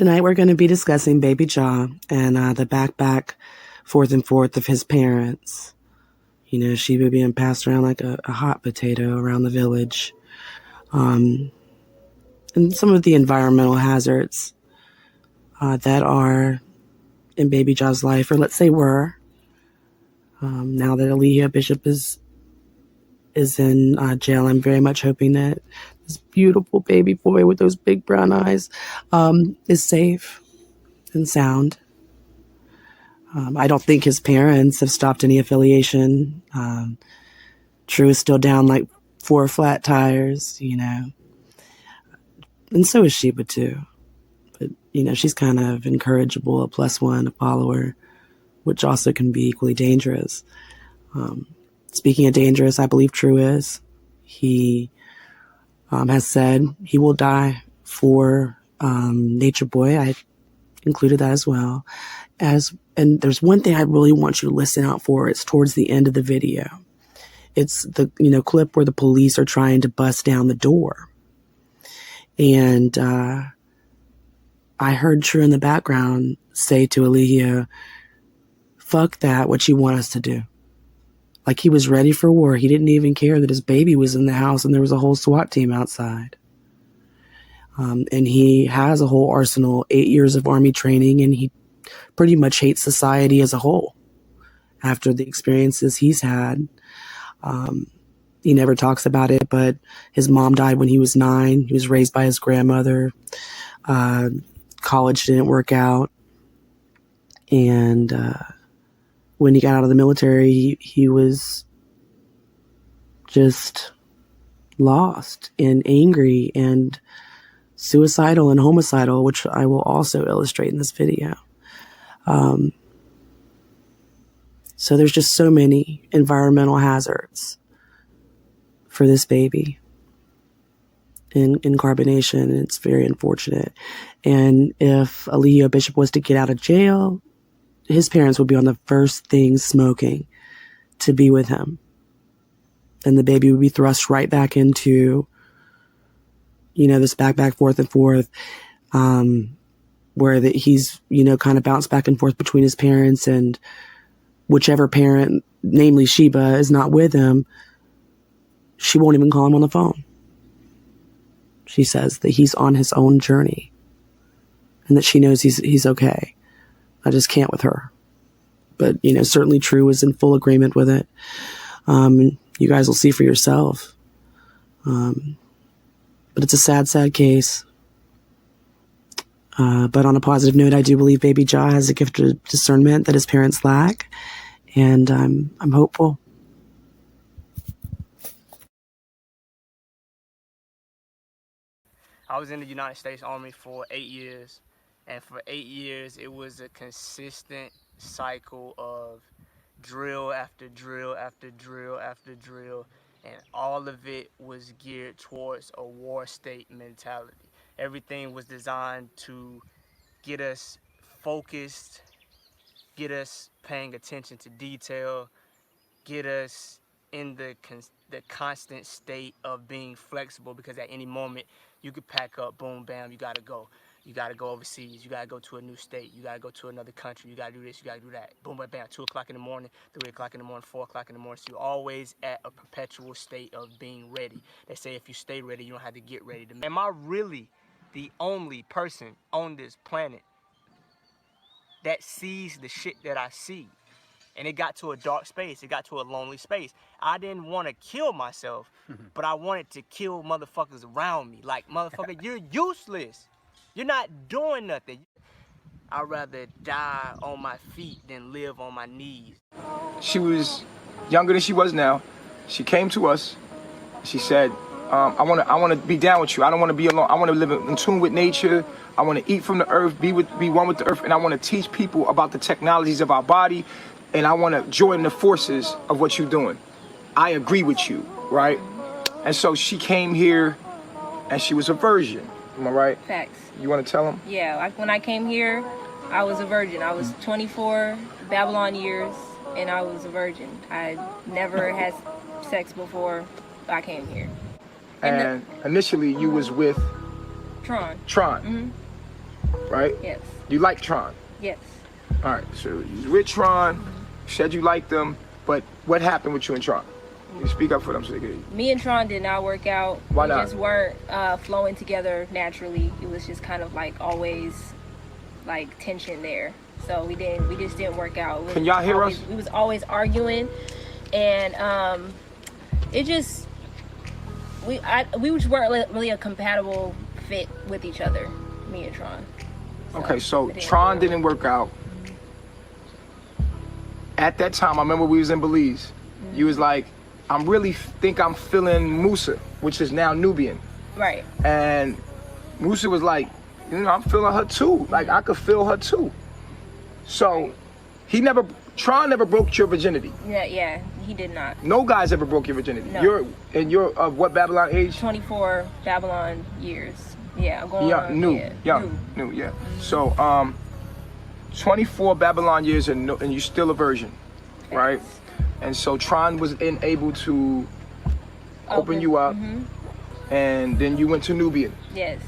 Tonight we're going to be discussing Baby Jah and the back, forth and forth of his parents. You know, Sheba being passed around like a hot potato around the village. And some of the environmental hazards that are in Baby Jah's life, or let's say were. Now that Eligio Bishop is in jail, I'm very much hoping that this beautiful baby boy with those big brown eyes is safe and sound. I don't think his parents have stopped any affiliation. TRU is still down like 4 flat tires, you know. And so is Sheba too. But, you know, she's kind of incorrigible, a +1, a follower, which also can be equally dangerous. Speaking of dangerous, I believe TRU is. He has said he will die for Natureboy. I included that as well. And there's one thing I really want you to listen out for. It's towards the end of the video. It's the clip where the police are trying to bust down the door. And I heard TRU in the background say to Eligio, "Fuck that, what you want us to do." Like he was ready for war. He didn't even care that his baby was in the house and there was a whole SWAT team outside. And he has a whole arsenal, 8 years of army training, and he pretty much hates society as a whole after the experiences he's had. He never talks about it, but his mom died when he was 9. He was raised by his grandmother. College didn't work out. And when he got out of the military, he was just lost and angry and suicidal and homicidal, which I will also illustrate in this video. So there's just so many environmental hazards for this baby in carbonation. It's very unfortunate. And if Eligio Bishop was to get out of jail, his parents would be on the first thing smoking to be with him. And the baby would be thrust right back into, this back, forth and forth, where he's, kind of bounced back and forth between his parents, and whichever parent, namely Sheba, is not with him, she won't even call him on the phone. She says that he's on his own journey and that she knows he's okay. I just can't with her. But, certainly TRU is in full agreement with it. You guys will see for yourself. But it's a sad, sad case. But on a positive note, I do believe Baby Jah has a gift of discernment that his parents lack. And I'm hopeful. I was in the United States Army for 8 years. And for 8 years, it was a consistent cycle of drill after drill after drill after drill. And all of it was geared towards a war state mentality. Everything was designed to get us focused, get us paying attention to detail, get us in the constant state of being flexible, because at any moment you could pack up, boom, bam, you gotta go. You gotta go overseas, you gotta go to a new state, you gotta go to another country, you gotta do this, you gotta do that. Boom, bam, bam, 2 o'clock in the morning, 3 o'clock in the morning, 4 o'clock in the morning. So you're always at a perpetual state of being ready. They say if you stay ready, you don't have to get ready. Am I really the only person on this planet that sees the shit that I see? And it got to a dark space. It got to a lonely space. I didn't want to kill myself, but I wanted to kill motherfuckers around me. Like, motherfucker, you're useless. You're not doing nothing. I'd rather die on my feet than live on my knees. She was younger than she was now. She came to us. She said, I want to be down with you. I don't want to be alone. I want to live in tune with nature. I want to eat from the earth, be one with the earth, and I want to teach people about the technologies of our body. And I want to join the forces of what you're doing. I agree with you, right? And so she came here, and she was a virgin. Am I right? Facts. You want to tell them? Yeah, when I came here, I was a virgin. I was 24 Babylon years, and I was a virgin. I never had sex before I came here. And initially, you was with Tron. Tron. Mm-hmm. right? Yes. You like Tron. Yes. All right, so you with Tron, said you liked them, but what happened with you and Tron? You speak up for them so they can hear you. Me and Tron did not work out. Why we not? just weren't flowing together naturally. It was just kind of like always like tension there. So we just didn't work out. Can y'all hear us? We was always arguing, and it just we just weren't really a compatible fit with each other, me and Tron. Okay, so Tron didn't work out. At that time, I remember we was in Belize. You was like, I'm really think I'm feeling Musa, which is now Nubian. Right. And Musa was like, you know, I'm feeling her too. Like, I could feel her too. So, Tron never broke your virginity. Yeah, he did not. No guys ever broke your virginity. No. You're of what Babylon age? 24 Babylon years. Yeah, I'm going on. New. Mm-hmm. So, 24 Babylon years and you're still a virgin, right? And so Tron was able to open you up, and then you went to Nubian. Yes.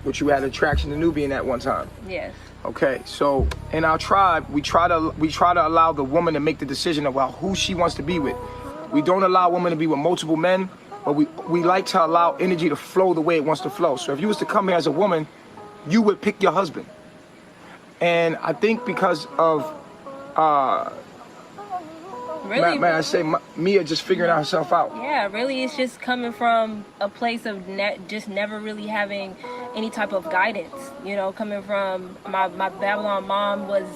Which you had attraction to Nubian at one time. Yes. Okay, so in our tribe, we try to allow the woman to make the decision about who she wants to be with. We don't allow women to be with multiple men, but we like to allow energy to flow the way it wants to flow. So if you was to come here as a woman, you would pick your husband. And I think because of really, man, I say Mia just figuring herself out. Yeah, really, it's just coming from a place of just never really having any type of guidance. You know, coming from my Babylon mom was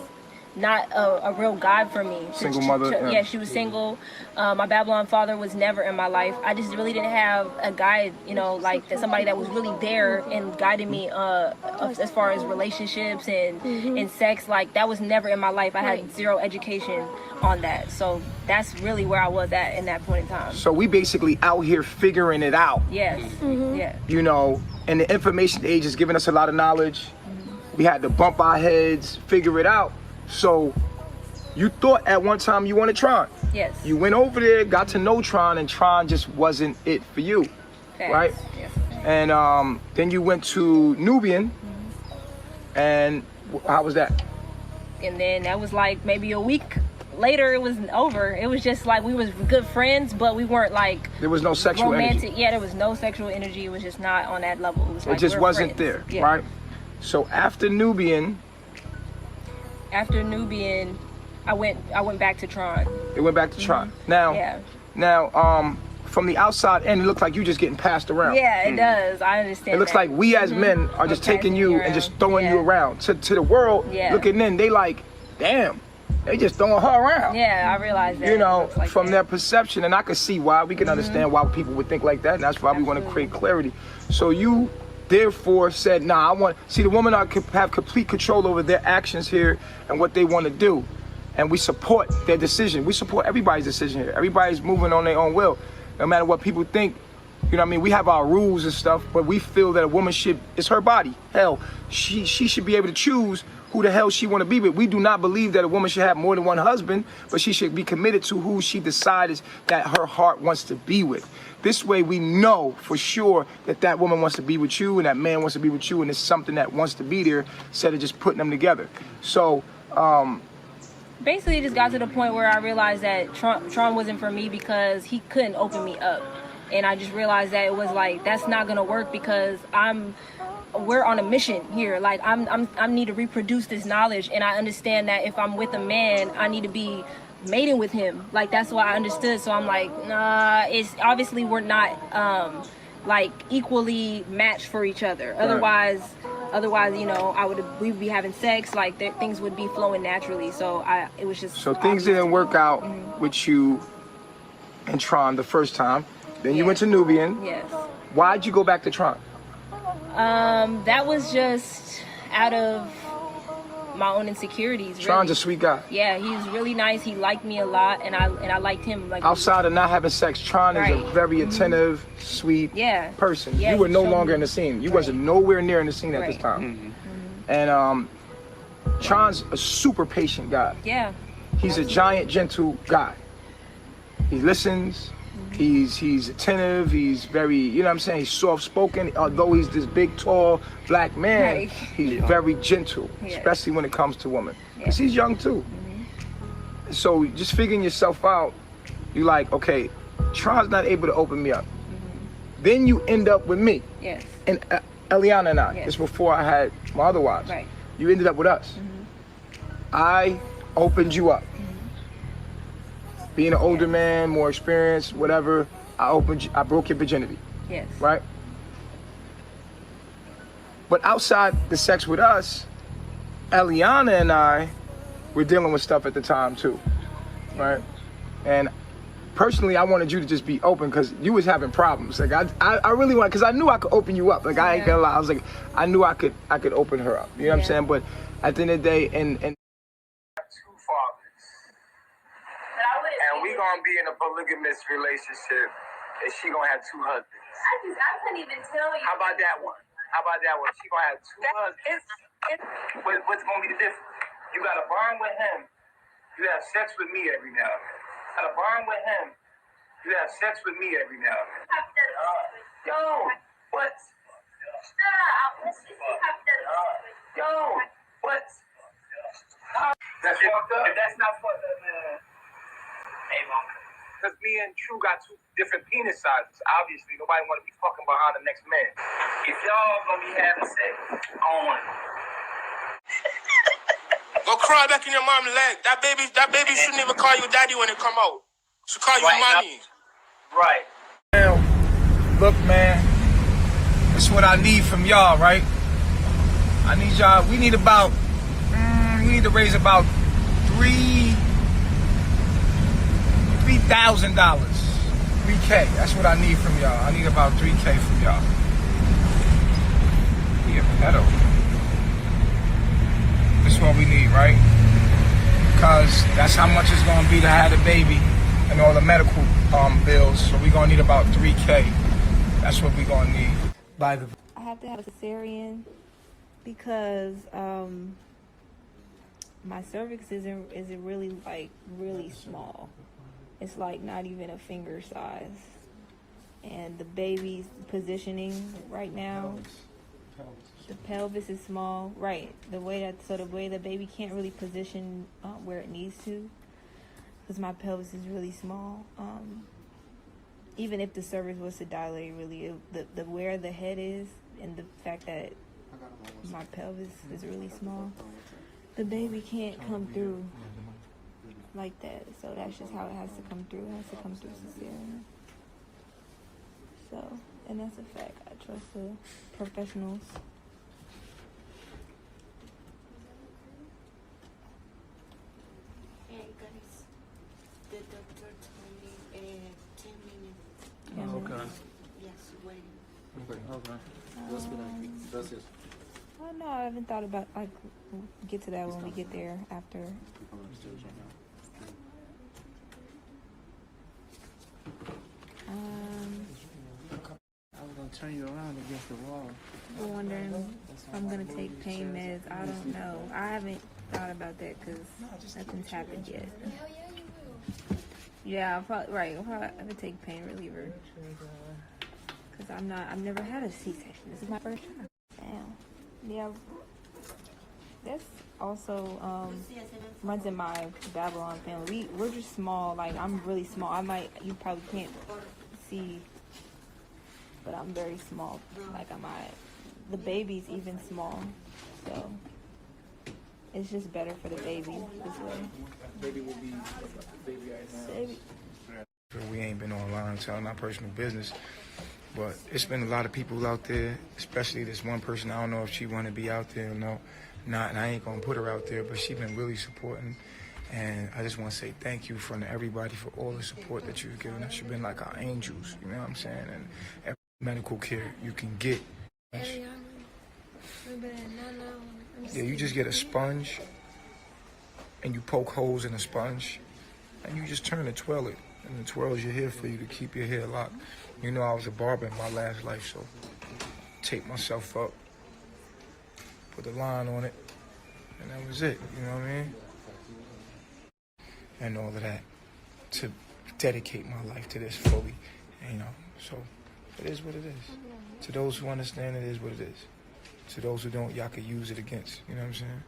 not a real guide for me. Single mother. Yeah, she was single. My Babylon father was never in my life. I just really didn't have a guide, you know, like somebody that was really there and guiding me as far as relationships and sex. Like, that was never in my life. I had zero education on that. So that's really where I was at in that point in time. So we basically out here figuring it out. Yes. Yeah. You know, and the information age is giving us a lot of knowledge. We had to bump our heads, figure it out. So you thought at one time you wanted Tron. Yes. You went over there, got to know Tron, and Tron just wasn't it for you. Facts. Right? Yes. And then you went to Nubian, and how was that? And then that was like maybe a week later, it was over. It was just like we was good friends, but we weren't like there was no sexual romantic energy. Yeah, there was no sexual energy. It was just not on that level. It was like it just wasn't friends. there, right? So after Nubian, I went back to Tron. It went back to Tron. Now, from the outside end, it looks like you just getting passed around. Yeah, it does. I understand. It looks like we as men are just taking you and just throwing you around. To the world, looking in, they like, damn, they just throwing her around. Yeah, I realize that. You know, like from their perception, and I can see why. We can understand why people would think like that, and that's why we want to create clarity. So you therefore said, nah, the women have complete control over their actions here and what they want to do. And we support their decision. We support everybody's decision here. Everybody's moving on their own will. No matter what people think, you know what I mean? We have our rules and stuff, but we feel that a woman it's her body. Hell, she should be able to choose who the hell she want to be with. We do not believe that a woman should have more than one husband, but she should be committed to who she decides that her heart wants to be with. This way we know for sure that woman wants to be with you and that man wants to be with you, and it's something that wants to be there instead of just putting them together. So, basically, it just got to the point where I realized that Tron wasn't for me because he couldn't open me up. And I just realized that it was like, that's not going to work because we're on a mission here. Like, I need to reproduce this knowledge. And I understand that if I'm with a man, I need to be mating with him. Like, that's what I understood. So I'm like, nah, it's obviously we're not like equally matched for each other. Right. Otherwise, you know, we'd be having sex, like things would be flowing naturally. So it was just. So things didn't work out with you and Tron the first time. Then you went to Nubian. Yes. Why'd you go back to Tron? That was just out of my own insecurities. Really. Tron's a sweet guy. Yeah, he was really nice. He liked me a lot, and I liked him. Like, outside of not having sex, Tron is a very attentive, sweet person. Yeah, you were no longer in the scene. You wasn't nowhere near in the scene at this time. And Tron's a super patient guy. Yeah. He's a giant, gentle guy. He listens. He's attentive. He's very, you know what I'm saying? He's soft-spoken. Although he's this big, tall, black man, Right. he's very gentle, especially when it comes to women. Because he's young, too. So just figuring yourself out, you like, okay, Tron's not able to open me up. Then you end up with me. Yes. And Eliana and I. Yes. It's before I had my other wives. Right. You ended up with us. I opened you up. Being an older man, more experienced, whatever, I broke your virginity. Yes. Right? But outside the sex with us, Eliana and I were dealing with stuff at the time too. Right? And personally, I wanted you to just be open because you was having problems. Like I really wanted, because I knew I could open you up. Like I ain't gonna lie. I was like, I knew I could open her up. You know what I'm saying? But at the end of the day, and two fathers. And we gonna be in a polygamist relationship, and she gonna have two husbands. I couldn't even tell you. How about that one? She gonna have two husbands. What's gonna be the difference? You got a bond with him. You have sex with me every now and then. Got a bond with him. You have sex with me every now and then. Yo, what? Yo, what? That's fucked up. If that's not fucked up, man. Because me and True got two different penis sizes. Obviously, nobody want to be fucking behind the next man. If y'all gonna be having sex, I don't want it. Go crawl back in your mom's leg. That baby shouldn't even call you daddy when it come out. Should call you mommy. Right. Now, look, man. That's what I need from y'all, right? I need y'all. We need about. We need to raise about $3,000. 3K. That's what I need from y'all. I need about 3K from y'all. Be a pedo. That's what we need, right? Because that's how much it's going to be to have a baby and all the medical bills. So we're going to need about 3K. That's what we're going to need. I have to have a cesarean because my cervix isn't really like really small. It's like not even a finger size. And the baby's positioning right now, the pelvis is small, right? The way the baby can't really position where it needs to, because my pelvis is really small. Even if the cervix was to dilate, really, the where the head is and the fact that my pelvis is really small, the baby can't come through like that. So that's just how it has to come through. It has to come through cesarean. So, and that's a fact. I trust the professionals. Hey guys, the doctor told me 10 minutes. Oh, okay. Yes, waiting. Okay. Oh no, I haven't thought about get to that when we get there after. I was gonna turn you around against the wall. I'm wondering if I'm gonna take pain meds. I don't know. I haven't thought about that because nothing's happened yet. Yeah, I'll probably have to take pain reliever because I've never had a C-section. This is my first time. Damn. Yeah. That's also runs in my Babylon family. We're just small. Like I'm really small. You probably can't see, but I'm very small. Like the baby's even small, so it's just better for the baby this way. Baby will be baby right now. We ain't been online telling our personal business, but it's been a lot of people out there, especially this one person. I don't know if she want to be out there or no, not, and I ain't gonna put her out there, but she's been really supporting. And I just want to say thank you from everybody for all the support that you've given us. You've been like our angels, you know what I'm saying? And every medical care you can get. Yeah, you just get a sponge and you poke holes in a sponge and you just turn the twirl it. And the twirls your hair for you to keep your hair locked. You know I was a barber in my last life, so tape myself up, put the line on it, and that was it, you know what I mean? And all of that to dedicate my life to this fully, you know. So it is what it is. To those who understand, it is what it is. To those who don't, y'all could use it against. You know what I'm saying?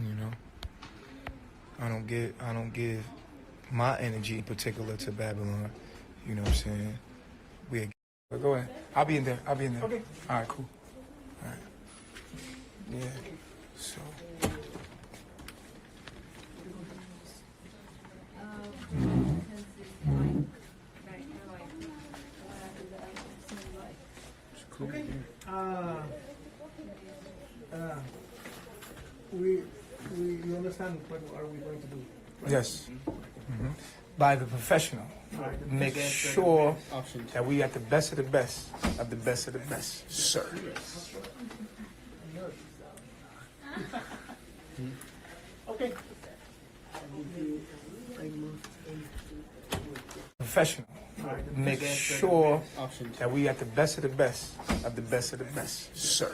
You know, I don't give my energy in particular to Babylon. You know what I'm saying? But go ahead. I'll be in there. Okay. All right, cool. All right. Yeah. So. Okay. We understand what are we going to do. Right? Yes. Mm-hmm. By the professional. Make sure that we at the best of the best of the best of the best, sir. Okay. Professional. Make sure that we at the best of the best of the best of the best, sir.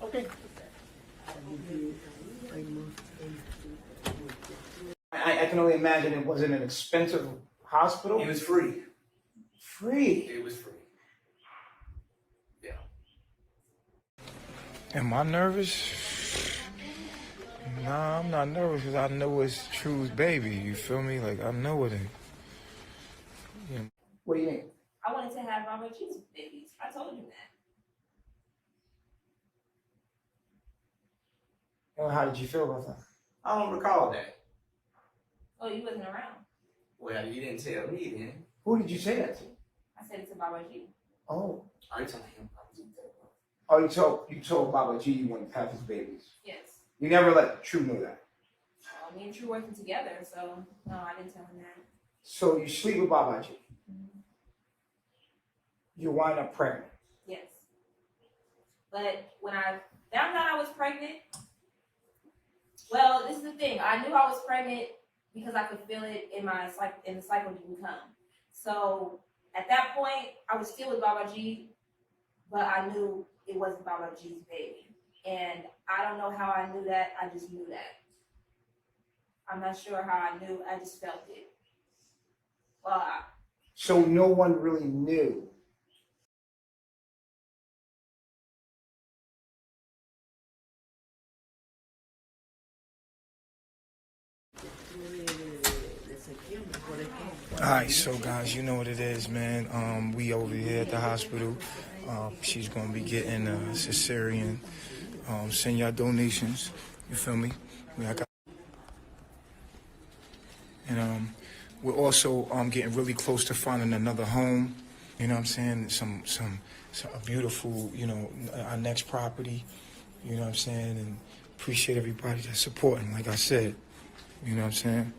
Okay. I can only imagine it wasn't an expensive hospital. It was free. Free. It was free. Yeah. Am I nervous? Nah, I'm not nervous because I know it's TRU's baby. You feel me? Like, I know it ain't. You know. What do you mean? I wanted to have babaji's babies. I told you that. How did you feel about that? I don't recall that. Oh, you wasn't around. Well, you didn't tell me then. Who did you say that to? I said it to babaji. Oh. Are you telling him? Oh, you told Babaji you wanted to have his babies. Yes. You never let TRU know that. Me and TRU working together, so no, I didn't tell him that. So you sleep with Babaji. Mm-hmm. You wind up pregnant. Yes. But when I found out I was pregnant, well, this is the thing. I knew I was pregnant because I could feel it in the cycle didn't come. So at that point, I was still with Babaji, but I knew it wasn't Babaji's baby. And I don't know how I knew that. I just knew that. I'm not sure how I knew. I just felt it. Well, So no one really knew. All right, so guys, you know what it is, man. We over here at the hospital. She's gonna be getting a cesarean. Send y'all donations. You feel me? And we're also getting really close to finding another home. You know what I'm saying? Some a beautiful, you know, our next property. You know what I'm saying? And appreciate everybody that's supporting. Like I said, you know what I'm saying?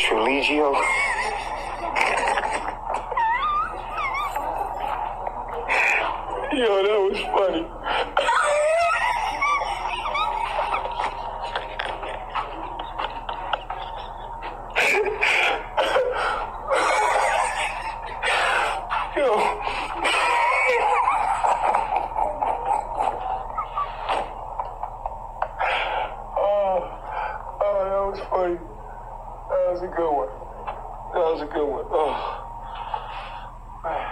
Eligio. Yo, that was funny. Yo. Oh, that was funny. That was a good one. That was a good one. Oh, man.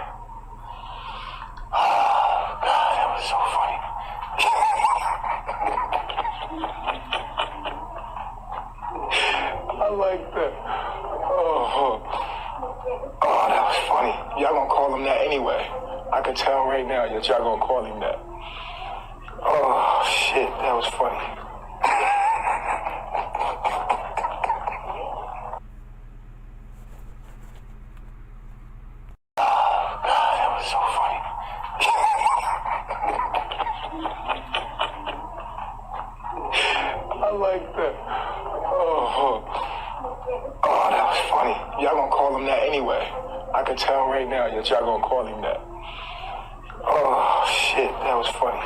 Oh, God, that was so funny. I like that. Oh, that was funny. Y'all gonna call him that anyway. I can tell right now that y'all gonna call him that. Oh, shit, that was funny. I like that. Oh, that was funny. Y'all gonna call him that anyway. I can tell right now that y'all gonna call him that. Oh, shit, that was funny.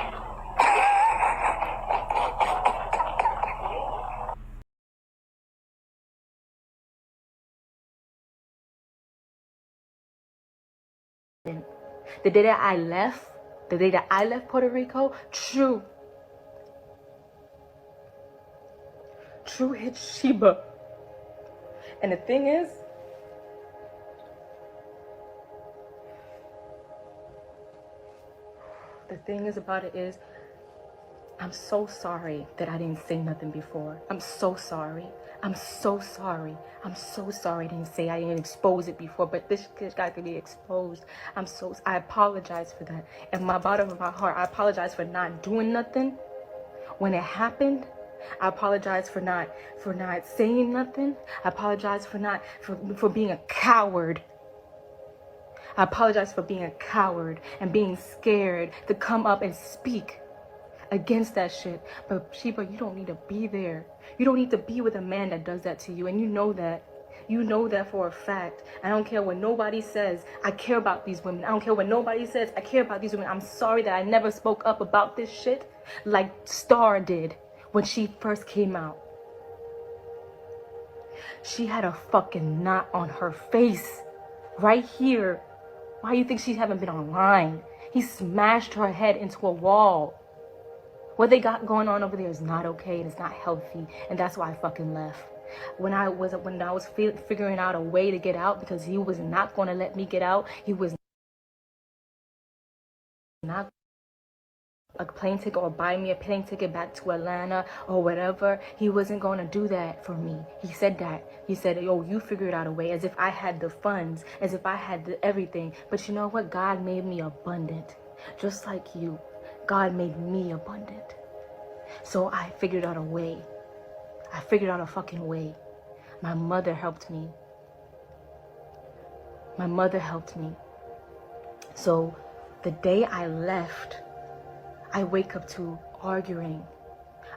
The day that I left Puerto Rico, True hit Sheba. And the thing is, about it is, I'm so sorry that I didn't say nothing before. I'm so sorry. I didn't say, I didn't expose it before, but this got to be exposed. I apologize for that. And my bottom of my heart, I apologize for not doing nothing when it happened. I apologize for not saying nothing. I apologize for being a coward. I apologize for being a coward and being scared to come up and speak against that shit. But Sheba, you don't need to be there. You don't need to be with a man that does that to you, and you know that. You know that for a fact. I don't care what nobody says. I care about these women. I don't care what nobody says. I care about these women. I'm sorry that I never spoke up about this shit like Star did when she first came out. She had a fucking knot on her face right here. Why do you think she haven't been online? He smashed her head into a wall. What they got going on over there is not okay, and it's not healthy, and that's why I fucking left. When I was figuring out a way to get out, because he was not going to let me get out, he was not a plane ticket or buy me a plane ticket back to Atlanta or whatever. He wasn't going to do that for me. He said that. He said, yo, you figured out a way, as if I had the funds, as if I had everything. But you know what? God made me abundant, just like you. God made me abundant. So I figured out a way. I figured out a fucking way. My mother helped me. So the day I left, I wake up to arguing.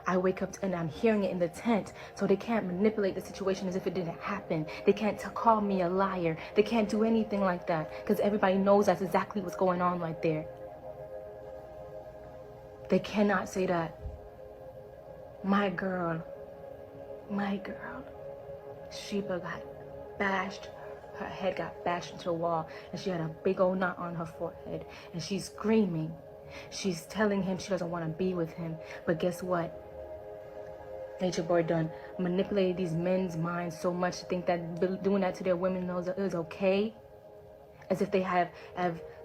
I wake up and I'm hearing it in the tent. So they can't manipulate the situation as if it didn't happen. They can't call me a liar. They can't do anything like that, because everybody knows that's exactly what's going on right there. They cannot say that. My girl, Sheba got bashed. Her head got bashed into a wall, and she had a big old knot on her forehead, and she's screaming. She's telling him she doesn't want to be with him. But guess what? Natureboy done manipulated these men's minds so much to think that doing that to their women is okay. As if they have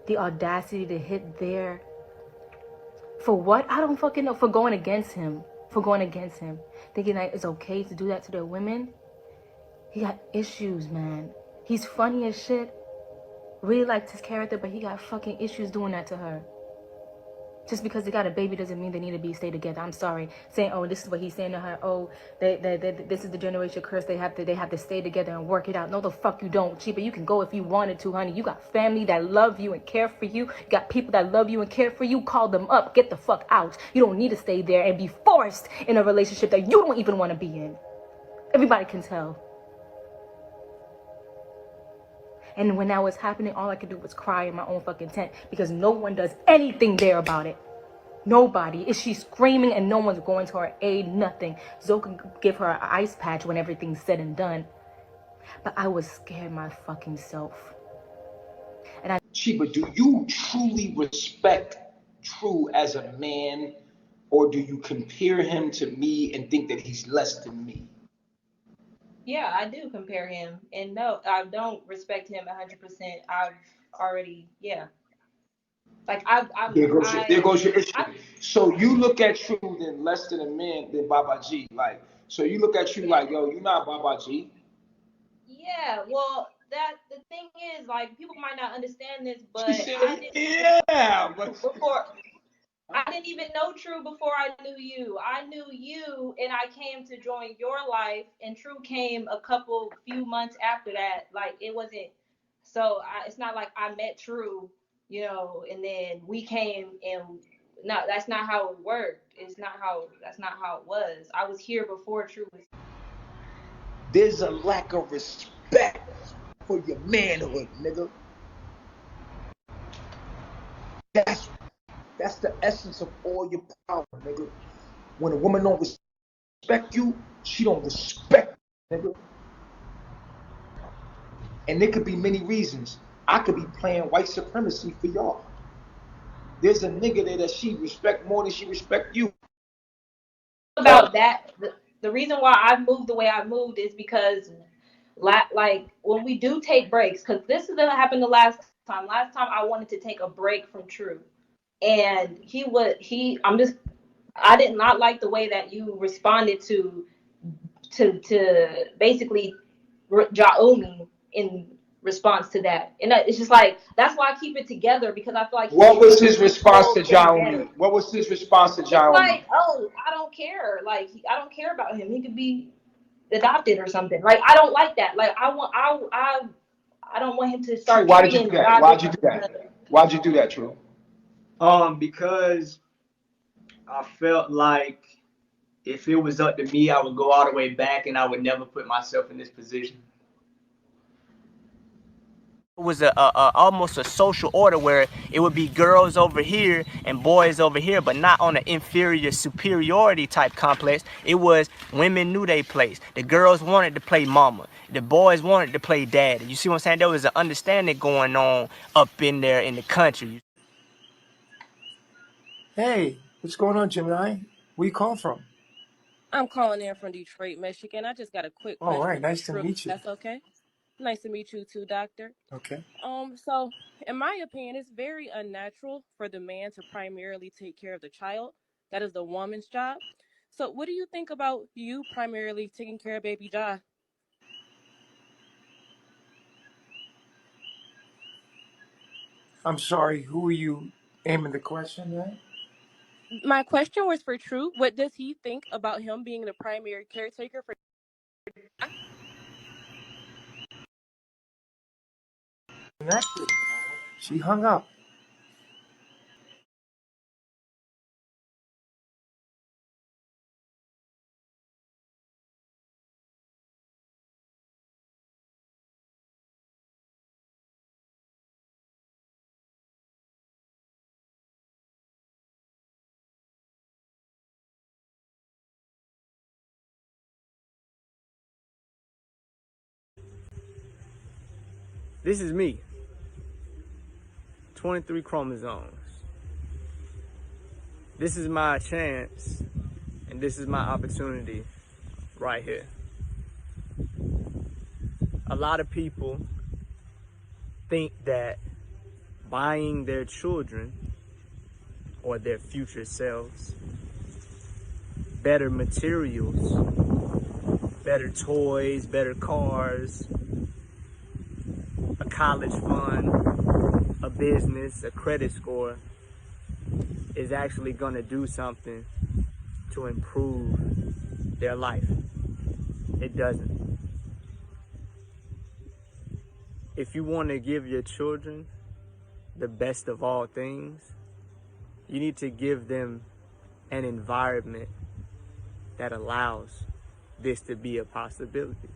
the audacity to hit their... For what? I don't fucking know. For going against him. Thinking that it's okay to do that to their women. He got issues, man. He's funny as shit. Really liked his character, but he got fucking issues doing that to her. Just because they got a baby doesn't mean they need to stay together. I'm sorry. Saying, oh, this is what he's saying to her. Oh, this is the generation curse. They have to stay together and work it out. No, the fuck you don't, Sheba. You can go if you wanted to, honey. You got family that love you and care for you. You got people that love you and care for you. Call them up. Get the fuck out. You don't need to stay there and be forced in a relationship that you don't even want to be in. Everybody can tell. And when that was happening, all I could do was cry in my own fucking tent, because no one does anything there about it. Nobody. Is she screaming and no one's going to her aid? Nothing. Zoe can give her an ice patch when everything's said and done. But I was scared my fucking self. And Sheba, do you truly respect True as a man, or do you compare him to me and think that he's less than me? Yeah, I do compare him, and no, I don't respect him 100%. I've already, yeah. Like There goes your issue. So you look at True then less than a man than babaji. Like, so you look at you like, yo, you're not babaji. Yeah, well, the thing is, like, people might not understand this, but I didn't even know True before I knew you. I knew you, and I came to join your life, and True came a few months after that. Like, it wasn't, so it's not like I met True, and then we came, and no, that's not how it worked. That's not how it was. I was here before True was. There's a lack of respect for your manhood, nigga. That's the essence of all your power, nigga. When a woman don't respect you, she don't respect you, nigga. And there could be many reasons. I could be playing white supremacy for y'all. There's a nigga there that she respect more than she respect you. About that, the reason why I've moved the way I've moved is because like when we do take breaks, because this is gonna happen the last time. Last time I wanted to take a break from True, and I did not like the way that you responded to basically Jahumi in response to that. And it's just like, that's why I keep it together, because I feel like What was his response to Jahumi? What was his response to it's Jahumi? like, oh, I don't care. Like, I don't care about him. He could be adopted or something. Like, I don't like that. Like, I don't want him to start. Why did you do that? Why'd you do that? Why'd you do that, True? Because I felt like if it was up to me, I would go all the way back and I would never put myself in this position. It was almost a social order where it would be girls over here and boys over here, but not on an inferior superiority type complex. It was women knew their place. The girls wanted to play mama. The boys wanted to play daddy. You see what I'm saying? There was an understanding going on up in there in the country. Hey, what's going on, Gemini? Where you calling from? I'm calling in from Detroit, Michigan. I just got a quick All question. right, nice to for True. meet you. That's okay. Nice to meet you too, Doctor. Okay. So in my opinion, it's very unnatural for the man to primarily take care of the child. That is the woman's job. So what do you think about you primarily taking care of baby Ja? I'm sorry, who are you aiming the question at? My question was for True. What does he think about him being the primary caretaker for Connected. She hung up. This is me. 23 chromosomes. This is my chance, and this is my opportunity right here. A lot of people think that buying their children or their future selves better materials, better toys, better cars, a college fund, a business, a credit score is actually going to do something to improve their life. It doesn't. If you want to give your children the best of all things, you need to give them an environment that allows this to be a possibility.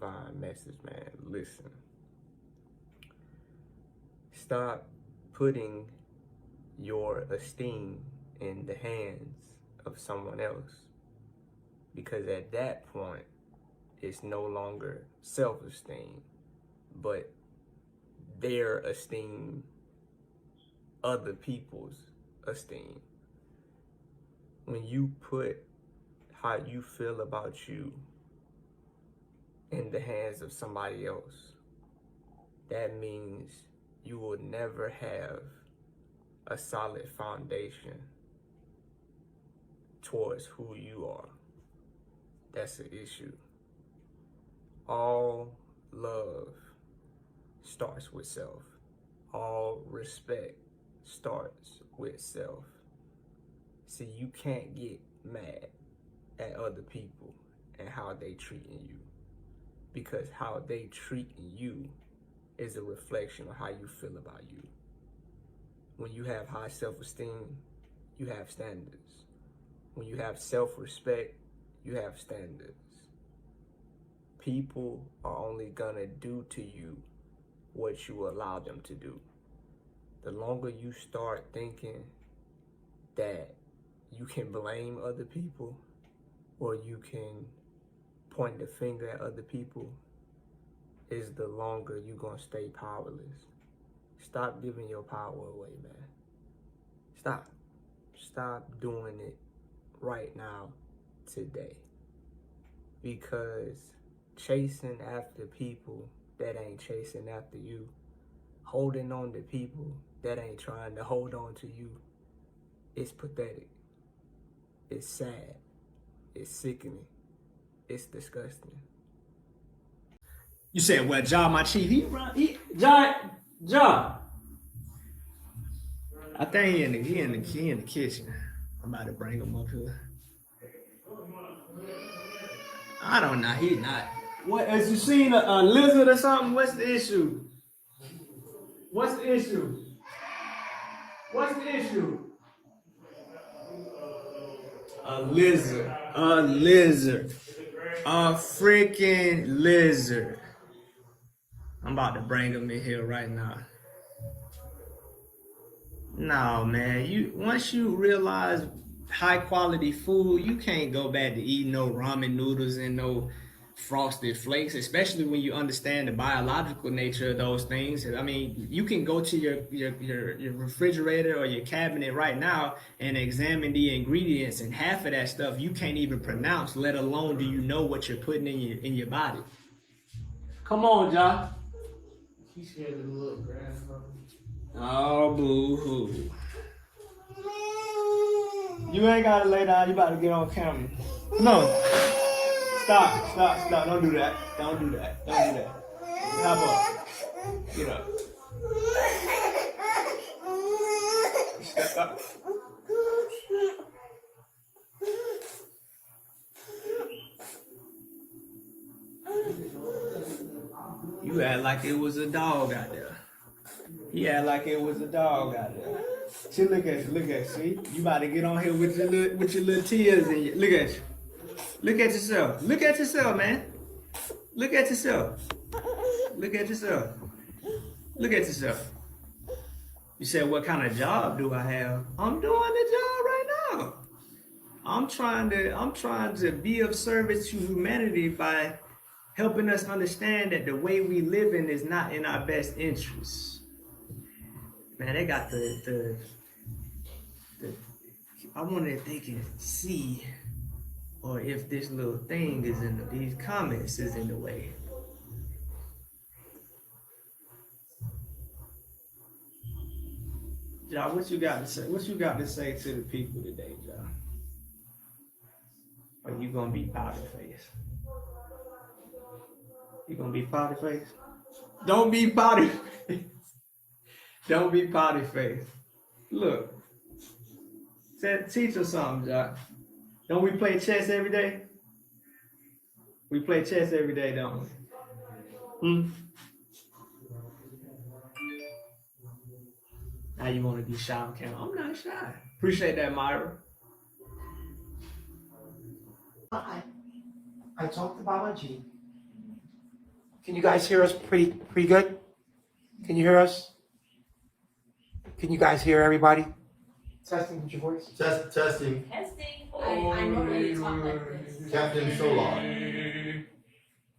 Fine message, man. Listen. Stop putting your esteem in the hands of someone else, because at that point it's no longer self-esteem, but their esteem, other people's esteem. When you put how you feel about you in the hands of somebody else, that means you will never have a solid foundation towards who you are. That's the issue. All love starts with self. All respect starts with self. See, you can't get mad at other people and how they treating you, because how they treating you is a reflection of how you feel about you. When you have high self-esteem, you have standards. When you have self-respect, you have standards. People are only gonna do to you what you allow them to do. The longer you start thinking that you can blame other people or you can point the finger at other people, is the longer you're gonna stay powerless. Stop giving your power away, man. Stop doing it right now, today. Because chasing after people that ain't chasing after you, holding on to people that ain't trying to hold on to you, it's pathetic. It's sad. It's sickening. It's disgusting. You said, well, John, my chief, John. I think he in the kitchen. I'm about to bring him up here. I don't know. He not. What? Has you seen a lizard or something? What's the issue? What's the issue? What's the issue? A lizard. A lizard. A freaking lizard. I'm about to bring him in here right now. No, man. Once you realize high quality food, you can't go back to eating no ramen noodles and no frosted flakes, especially when you understand the biological nature of those things. I mean, you can go to your refrigerator or your cabinet right now and examine the ingredients, and half of that stuff you can't even pronounce, let alone do you know what you're putting in your body. Come on, John. He's scared of the little grasshopper. Oh, boo-hoo. You ain't gotta lay down. You about to get on camera. No. Stop. Don't do that. Don't do that. Hop up. Get up. Step up. You act like it was a dog out there. He act like it was a dog out there. See, look at you, see? You about to get on here with your little tears in you. Look at you. Look at yourself. Look at yourself, man. Look at yourself. Look at yourself. Look at yourself. You said, what kind of job do I have? I'm doing the job right now. I'm trying to be of service to humanity by helping us understand that the way we live in is not in our best interests. Man, they got the I wonder if they can see, or if this little thing is these comments is in the way. John, what you got to say? What you got to say to the people today, John? Or you gonna be powder face? You gonna be powder face? Don't be powder face. Don't be powder face. Look. Teach us something, John. Don't we play chess every day? We play chess every day, don't we? Now you want to be shy on camera. I'm not shy. Appreciate that, Myra. I talked to babaji. Can you guys hear us pretty good? Can you hear us? Can you guys hear everybody? Testing with your voice. Testing. Testing. I normally talk like this. Captain so long.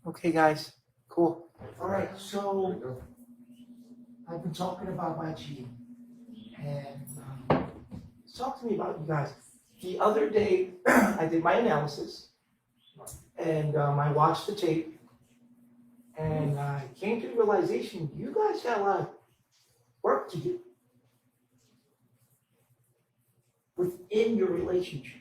Okay, guys. Cool. All right. So I've been talking about my G, and talk to me about you guys. The other day, I did my analysis, and I watched the tape, and I came to the realization you guys got a lot of work to do within your relationships.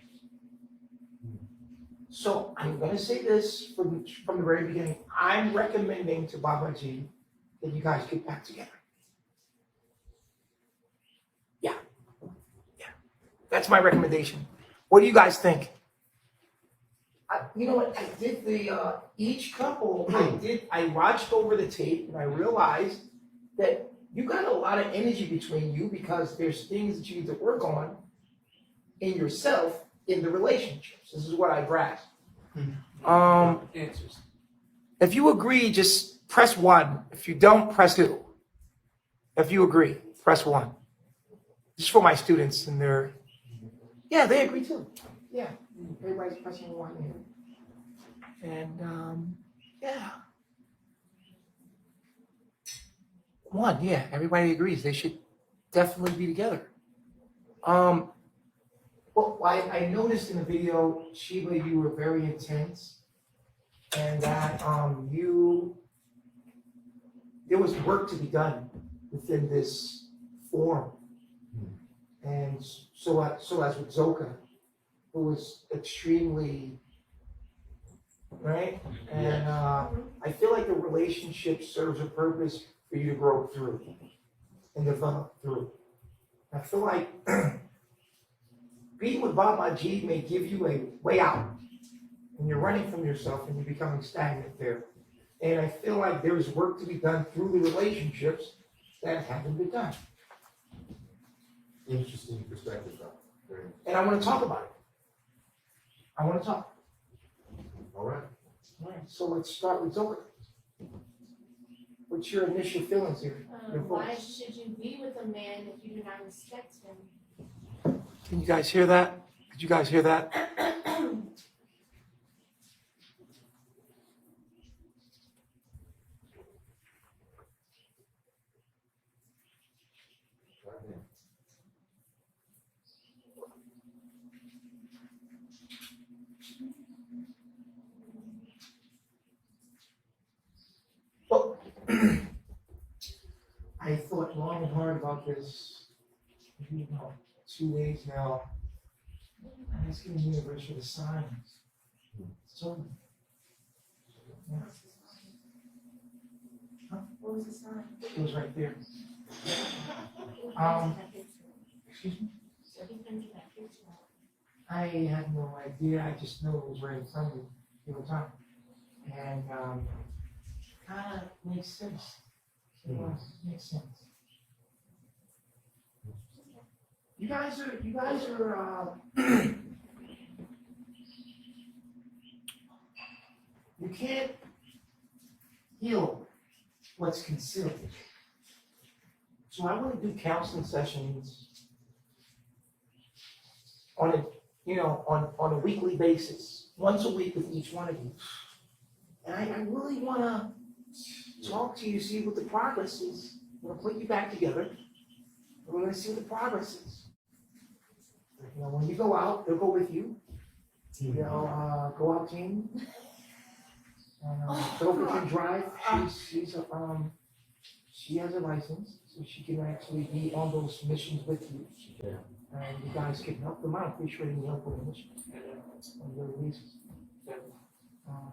So I'm going to say this from the very beginning. I'm recommending to babaji that you guys get back together. Yeah. That's my recommendation. What do you guys think? You know what? I did each couple, I watched over the tape and I realized that you got a lot of energy between you because there's things that you need to work on in yourself in the relationships. This is what I grasped. If you agree, just press 1. If you don't, press 2. If you agree, press 1. Just for my students and Yeah, they agree too. Yeah, everybody's pressing one here. And yeah. Yeah, everybody agrees they should definitely be together. Well, I noticed in the video, Sheba, you were very intense, and that there was work to be done within this form. And so as with Zoka, it was extremely, right? And I feel like the relationship serves a purpose for you to grow through and develop through. I feel like being with babaji may give you a way out, and you're running from yourself and you're becoming stagnant there. And I feel like there's work to be done through the relationships that haven't been done. Interesting perspective, though. And I want to talk about it. I want to talk. All right. All right. So let's start with Zoka. What's your initial feelings here? Why should you be with a man if you do not respect him? Can you guys hear that? Did you guys hear that? Well, I thought long and hard about this, 2 days now. I'm asking the universe for the signs. So, yeah. Huh? What was the sign? It was right there. Excuse me? So he couldn't get that picture. I have no idea. I just know it was right in front of me the whole time. And kind of makes sense. Makes sense. You guys are you can't heal what's concealed. So I want to do counseling sessions on a weekly basis, once a week with each one of you. And I really want to talk to you, see what the progress is. I'm going to put you back together. We're going to see what the progress is. When you go out, they'll go with you. Go out team. And Zoka can drive. She has a license, so she can actually be on those missions with you. And you guys can help them out. Pretty sure they need help with the mission on a daily basis.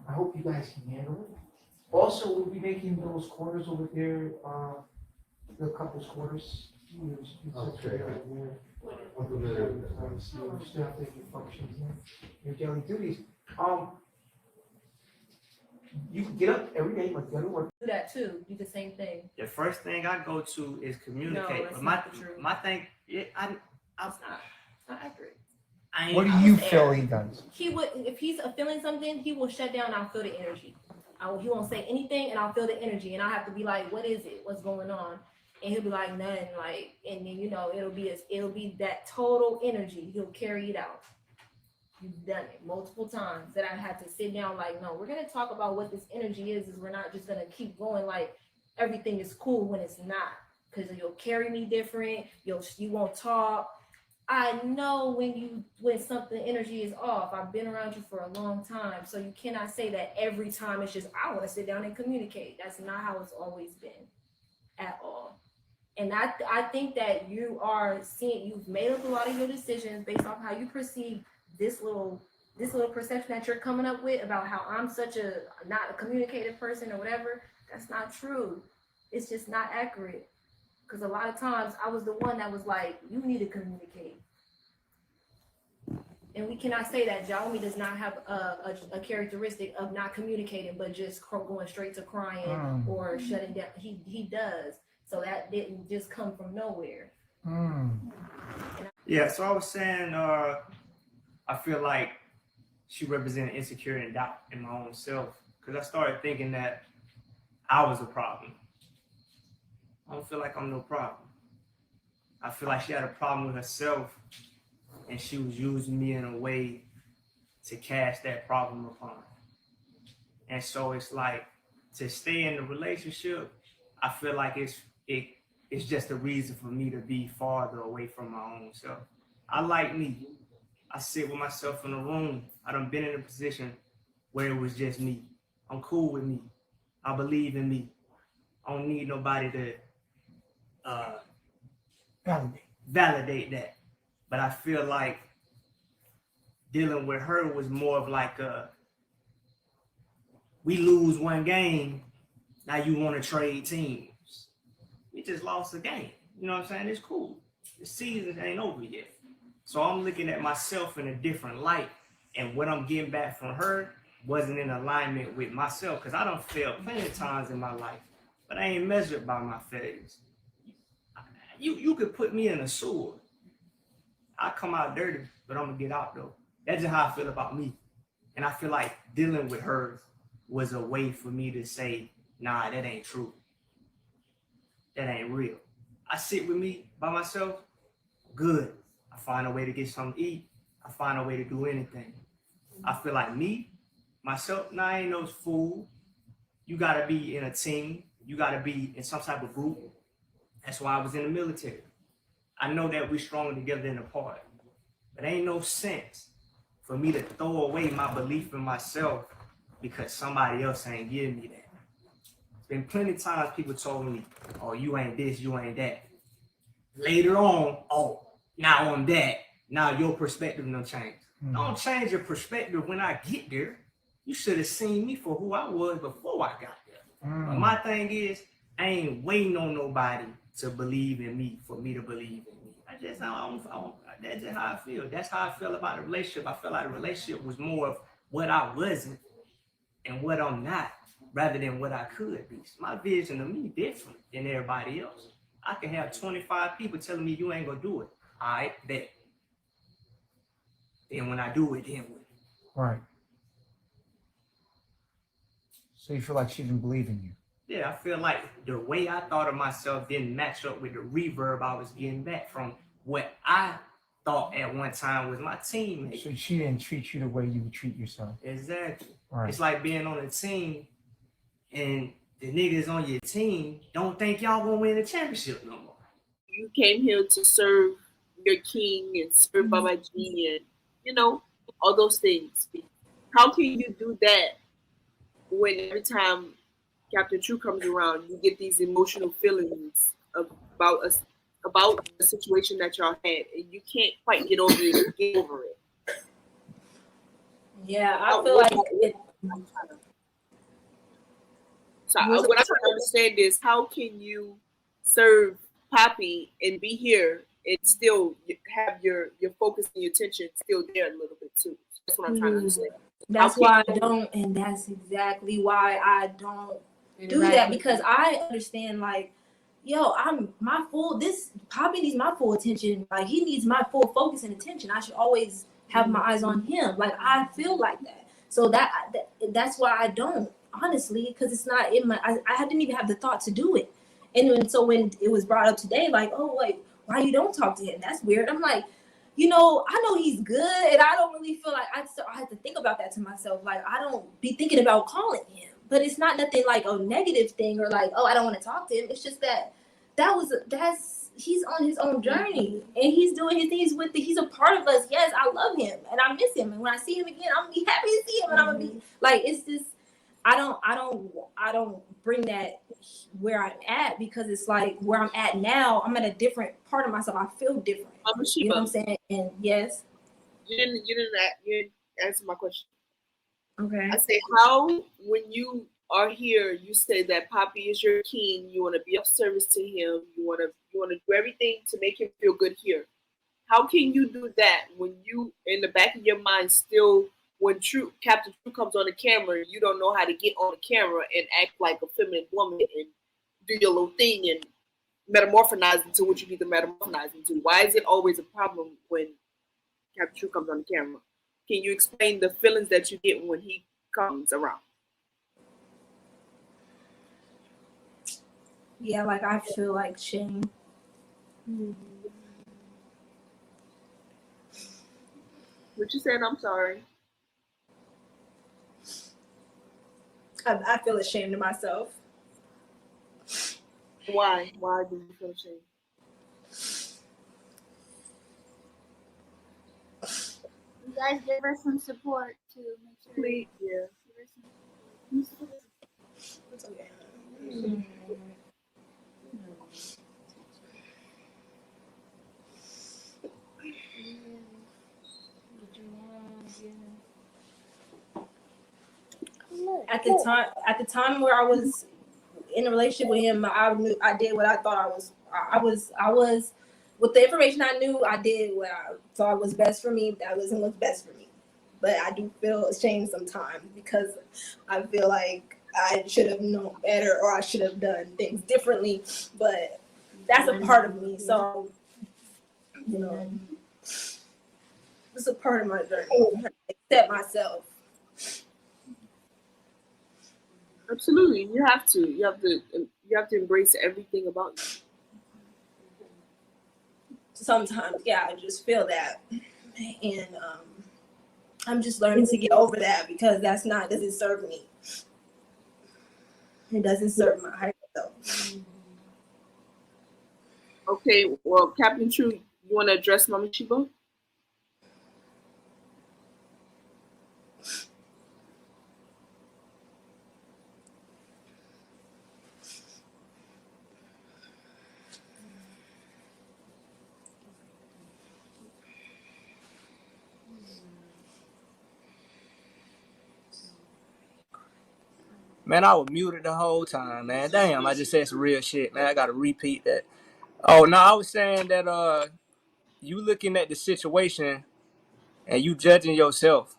I hope you guys can handle it. Also, we'll be making those quarters over there, the couples quarters. Okay. I'm familiar with that. You still have to do functions your daily duties. You can get up every day, like go to work. Do that too. Do the same thing. The first thing I go to is communicate. No, that's but not the truth. my thing, It's not accurate. What do you feel he does? He would, if he's feeling something, he will shut down. I'll feel the energy. He won't say anything, and I'll feel the energy, and I'll have to be like, "What is it? What's going on?" And he'll be like, "Nothing." Like, and then it'll be that total energy. He'll carry it out. You've done it multiple times that I had to sit down. Like, no, we're gonna talk about what this energy is. We're not just gonna keep going like everything is cool when it's not. Because you'll carry me different. You won't talk. I know when something energy is off. I've been around you for a long time, so you cannot say that every time it's just I want to sit down and communicate. That's not how it's always been, at all. And I think that you've made up a lot of your decisions based off how you perceive this little perception that you're coming up with about how I'm not a communicative person or whatever. That's not true. It's just not accurate. Because a lot of times I was the one that was like, you need to communicate. And we cannot say that Jahumi does not have a characteristic of not communicating, but just going straight to crying or shutting down. He does. So that didn't just come from nowhere. Yeah, so I was saying, I feel like she represented insecurity and doubt in my own self. Because I started thinking that I was a problem. I don't feel like I'm no problem. I feel like she had a problem with herself and she was using me in a way to cast that problem upon her. And so it's like, to stay in the relationship, I feel like it's just a reason for me to be farther away from my own self. I like me. I sit with myself in a room. I done been in a position where it was just me. I'm cool with me. I believe in me. I don't need nobody to validate that. But I feel like dealing with her was more of like we lose one game, now you want to trade teams. We just lost the game. You know what I'm saying? It's cool. The season ain't over yet. So I'm looking at myself in a different light, and what I'm getting back from her wasn't in alignment with myself, because I done failed plenty of times in my life, but I ain't measured by my failures. You could put me in a sewer. I come out dirty, but I'm gonna get out though. That's just how I feel about me. And I feel like dealing with her was a way for me to say, nah, that ain't true. That ain't real. I sit with me by myself, good. I find a way to get something to eat. I find a way to do anything. I feel like me, myself, nah, I ain't no fool. You gotta be in a team. You gotta be in some type of group. That's why I was in the military. I know that we're stronger together than apart. But ain't no sense for me to throw away my belief in myself because somebody else ain't giving me that. There's been plenty of times people told me, oh, you ain't this, you ain't that. Later on, oh, now I'm that. Now your perspective don't change. Don't change your perspective when I get there. You should have seen me for who I was before I got there. But my thing is, I ain't waiting on nobody to believe in me for me to believe in me. That's just how I feel. That's how I feel about the relationship. I feel like the relationship was more of what I wasn't and what I'm not, rather than what I could be. So my vision of me different than everybody else. I can have 25 people telling me you ain't gonna do it. All right, bet. Then when I do it, then what? Right. So you feel like she didn't believe in you? Yeah, I feel like the way I thought of myself didn't match up with the reverb I was getting back from what I thought at one time was my teammate. So she didn't treat you the way you would treat yourself. Exactly. Right. It's like being on a team and the niggas on your team don't think y'all gonna win the championship no more. You came here to serve your king and serve babaji and, you know, all those things. How can you do that when every time Captain True comes around, you get these emotional feelings about the situation that y'all had, and you can't quite get over it? Yeah, I feel like So what I'm trying to understand is, how can you serve Poppy and be here and still have your focus and your attention still there a little bit too? That's what I'm trying to understand. That's why I don't, and that's exactly why I don't do that, because I understand, like, yo, Poppy needs my full attention. Like, he needs my full focus and attention. I should always have my eyes on him. Like, I feel like that. So that's why I don't, honestly, because it's not in my, I didn't even have the thought to do it. And so when it was brought up today, like, oh, wait, why you don't talk to him? That's weird. I'm like, you know, I know he's good, and I don't really feel like I have to think about that to myself. Like, I don't be thinking about calling him, but it's not nothing like a negative thing or like, oh, I don't want to talk to him. It's just he's on his own journey and he's doing his things he's a part of us. Yes, I love him and I miss him, and when I see him again, I'm gonna be happy to see him, and I'm gonna be like, it's just, I don't bring that where I'm at, because it's like where I'm at now, I'm at a different part of myself. I feel different. You know what I'm saying? And yes. You didn't answer my question. Okay. I say, how, when you are here, you say that Poppy is your king, you want to be of service to him, you want to do everything to make him feel good here. How can you do that when you, in the back of your mind, still, when Captain True comes on the camera, you don't know how to get on the camera and act like a feminine woman and do your little thing and metamorphonize into what you need to metamorphonize into? Why is it always a problem when Captain True comes on the camera? Can you explain the feelings that you get when he comes around? Yeah, like, I feel like shame. What you saying? I'm sorry. I feel ashamed of myself. Why? Why do you feel ashamed? You guys give her some support to make sure. Please, yeah. Give her some support. It's okay. At the time where I was in a relationship with him, I did what I thought I was with the information I knew. I did what I thought was best for me. That wasn't what's best for me. But I do feel ashamed sometimes because I feel like I should have known better or I should have done things differently. But that's a part of me. So, you know, it's a part of my journey. I have to accept myself. Absolutely, you have to. You have to embrace everything about you. Sometimes, yeah, I just feel that, and I'm just learning to get over that because doesn't serve me. It doesn't serve my higher self. Okay, well, Captain True, you want to address Mama Sheba? Man, I was muted the whole time, man. Damn, I just said some real shit, man. I gotta repeat that. Oh, no, I was saying that you looking at the situation and you judging yourself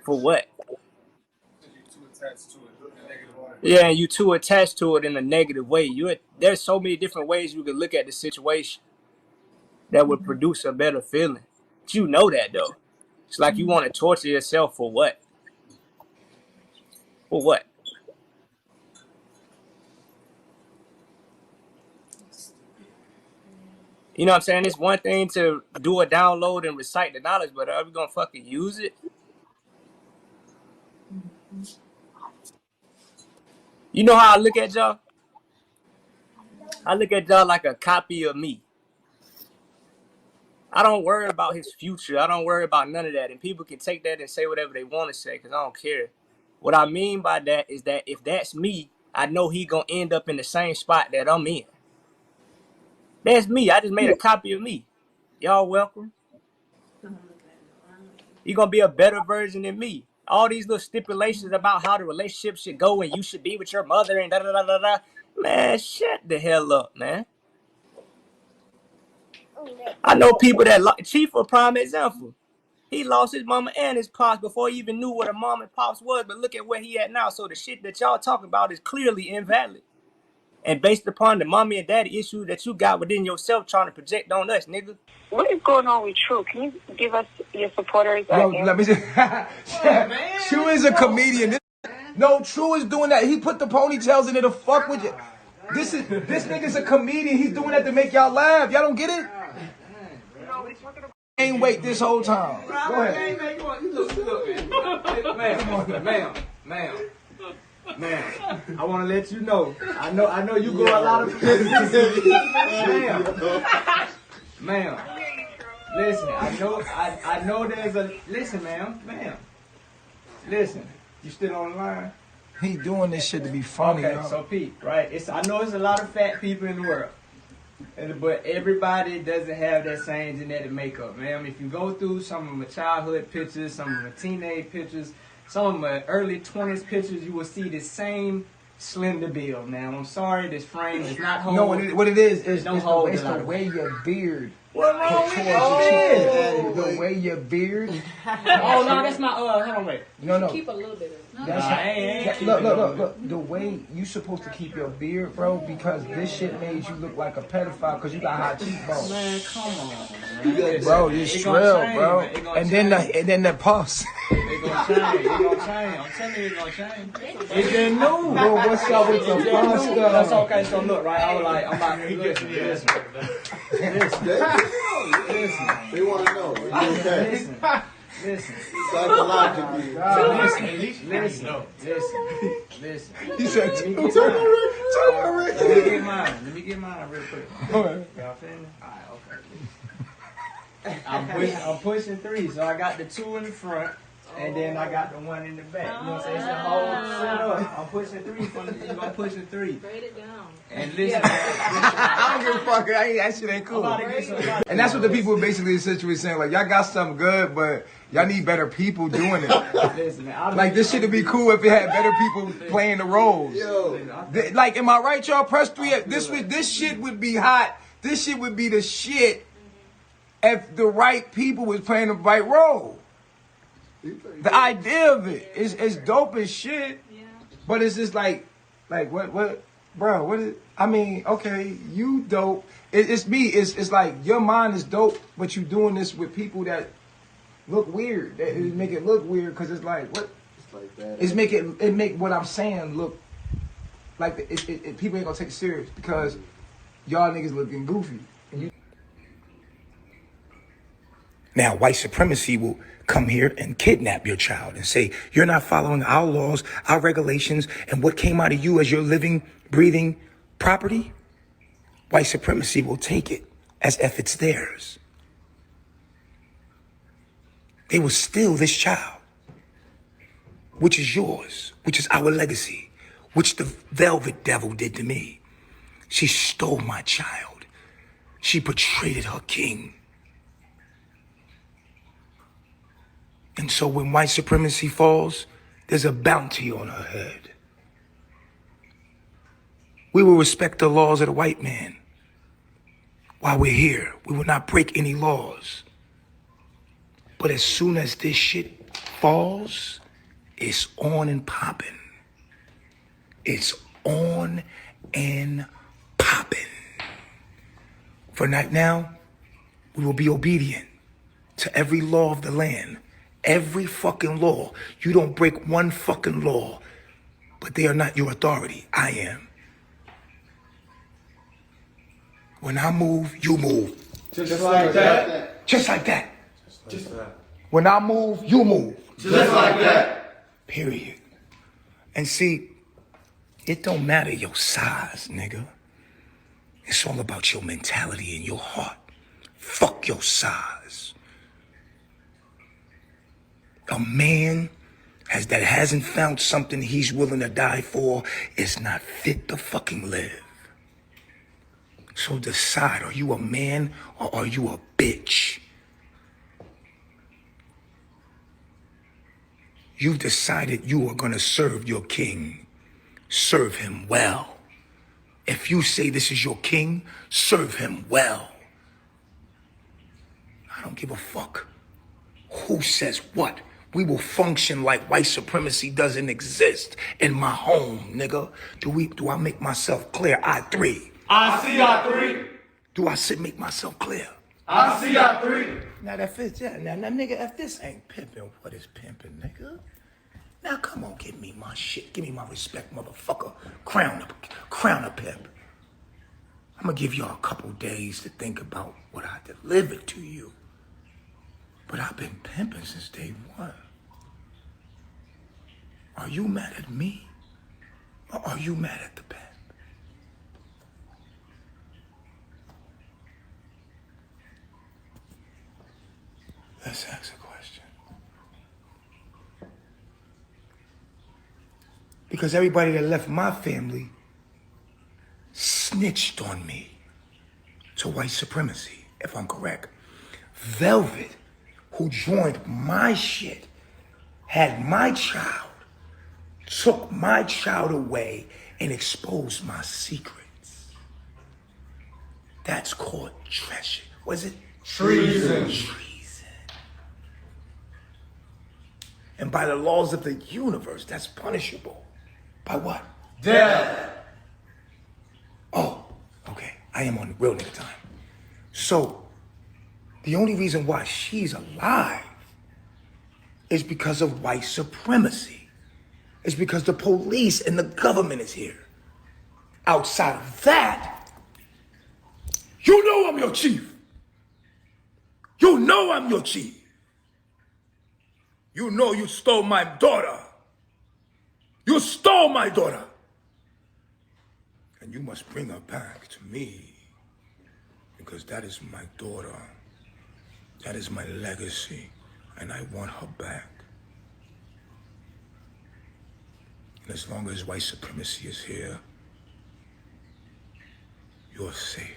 for what? Yeah, and you too attached to it in a negative way. There's so many different ways you can look at the situation that would produce a better feeling. But you know that though. It's like you want to torture yourself for what? For what? You know what I'm saying? It's one thing to do a download and recite the knowledge, but are we gonna fucking use it? You know how I look at y'all? I look at y'all like a copy of me. I don't worry about his future. I don't worry about none of that. And people can take that and say whatever they want to say because I don't care. What I mean by that is that if that's me, I know he gonna end up in the same spot that I'm in. That's me. I just made a copy of me. Y'all welcome. You're gonna be a better version than me. All these little stipulations about how the relationship should go and you should be with your mother and da da da da da. Man, shut the hell up, man. I know people that Chief a prime example. He lost his mama and his pops before he even knew what a mom and pops was, but look at where he at now. So the shit that y'all talking about is clearly invalid. And based upon the mommy and daddy issue that you got within yourself trying to project on us, nigga. What is going on with True? Can you give us your supporters? Yo, let me see. True is a comedian. No, True is doing that. He put the ponytails in it to fuck with you. This nigga's a comedian. He's doing that to make y'all laugh. Y'all don't get it? Ain't wait this whole time. Go ahead. Ma'am, I want to let you know. I know you go a lot of places. Ma'am. Listen, I know there's a listen, ma'am. Listen, you still on the line? He doing this shit to be funny. Okay, so Pete, right? I know there's a lot of fat people in the world. But everybody doesn't have that same genetic makeup, ma'am. If you go through some of my childhood pictures, some of my teenage pictures, some of my early 20s pictures, you will see the same slender build, ma'am. I'm sorry, this frame is not holding. No, what it is it's the way your beard. What wrong with your beard? The way your beard. Oh no, that's my hold on, wait. No. Keep a little bit of it. Look. The way you supposed to keep your beard, bro, because this shit made you look like a pedophile because you got high cheekbones. Man, come on, man. Bro, you're shrill, bro. And then the puffs. It's gonna change. I'm telling you, it's gonna change. It's getting new. Bro, what's up with the puffs? That's okay. So look, right? I'm about to get this. Listen. They want to know. Are you okay? Listen. Psychologically. Listen. He said, Let me get mine real quick. Y'all finished? Alright, okay. I'm pushing 3, so I got the 2 in the front, and then I got the 1 in the back. You know what I'm saying? It's the whole setup. I'm pushing 3 from the, I'm pushing 3. Write it down. And listen, I don't give a fuck. That shit ain't cool. And that's what the people basically essentially saying. Like, y'all got something good, but y'all need better people doing it. Listen, man, like, this shit would be cool if it had better people playing the roles. Like, am I right, y'all? Press 3. This shit would be hot. This shit would be the shit if the right people was playing the right role. The idea of it is dope as shit. But it's just like what? Bro, what is, I mean, okay, you dope. It's me. It's like your mind is dope, but you doing this with people that look weird. That it make it look weird because it's like what? It's like that. It make what I'm saying look like people ain't gonna take it serious because y'all niggas looking goofy. Now, white supremacy will come here and kidnap your child and say, you're not following our laws, our regulations, and what came out of you as your living, breathing property. White supremacy will take it as if it's theirs. They will steal this child, which is yours, which is our legacy, which the velvet devil did to me. She stole my child. She betrayed her king. And so when white supremacy falls, there's a bounty on her head. We will respect the laws of the white man. While we're here, we will not break any laws. But as soon as this shit falls, it's on and popping. It's on and popping. For right now, we will be obedient to every law of the land. Every fucking law. You don't break one fucking law, but they are not your authority. I am. When I move, you move. Just like that. Just like that. Just like that. When I move, you move. Just like that. Period. And see, it don't matter your size, nigga. It's all about your mentality and your heart. Fuck your size. A man that hasn't found something he's willing to die for is not fit to fucking live. So decide, are you a man or are you a bitch? You've decided you are gonna serve your king. Serve him well. If you say this is your king, serve him well. I don't give a fuck who says what. We will function like white supremacy doesn't exist in my home, nigga. Do I make myself clear? I3. I see I3. Do I make myself clear? I see I3. Now that fits, yeah. Now nigga, if this ain't pimping, what is pimping, nigga? Now come on, give me my shit. Give me my respect, motherfucker. Crown a pimp. I'm gonna give y'all a couple days to think about what I delivered to you. But I've been pimping since day one. Are you mad at me? Or are you mad at the pimp? Let's ask a question. Because everybody that left my family snitched on me to white supremacy, if I'm correct. Velvet, who joined my shit, had my child, took my child away and exposed my secrets. That's called treason. Was it? Treason. Treason. And by the laws of the universe, that's punishable. By what? Death. Oh, okay. I am on real nigga time. So, the only reason why she's alive is because of white supremacy. It's because the police and the government is here. Outside of that, you know I'm your chief. You know I'm your chief. You know you stole my daughter. You stole my daughter. And you must bring her back to me. Because that is my daughter. That is my legacy. And I want her back. And as long as white supremacy is here, you're safe.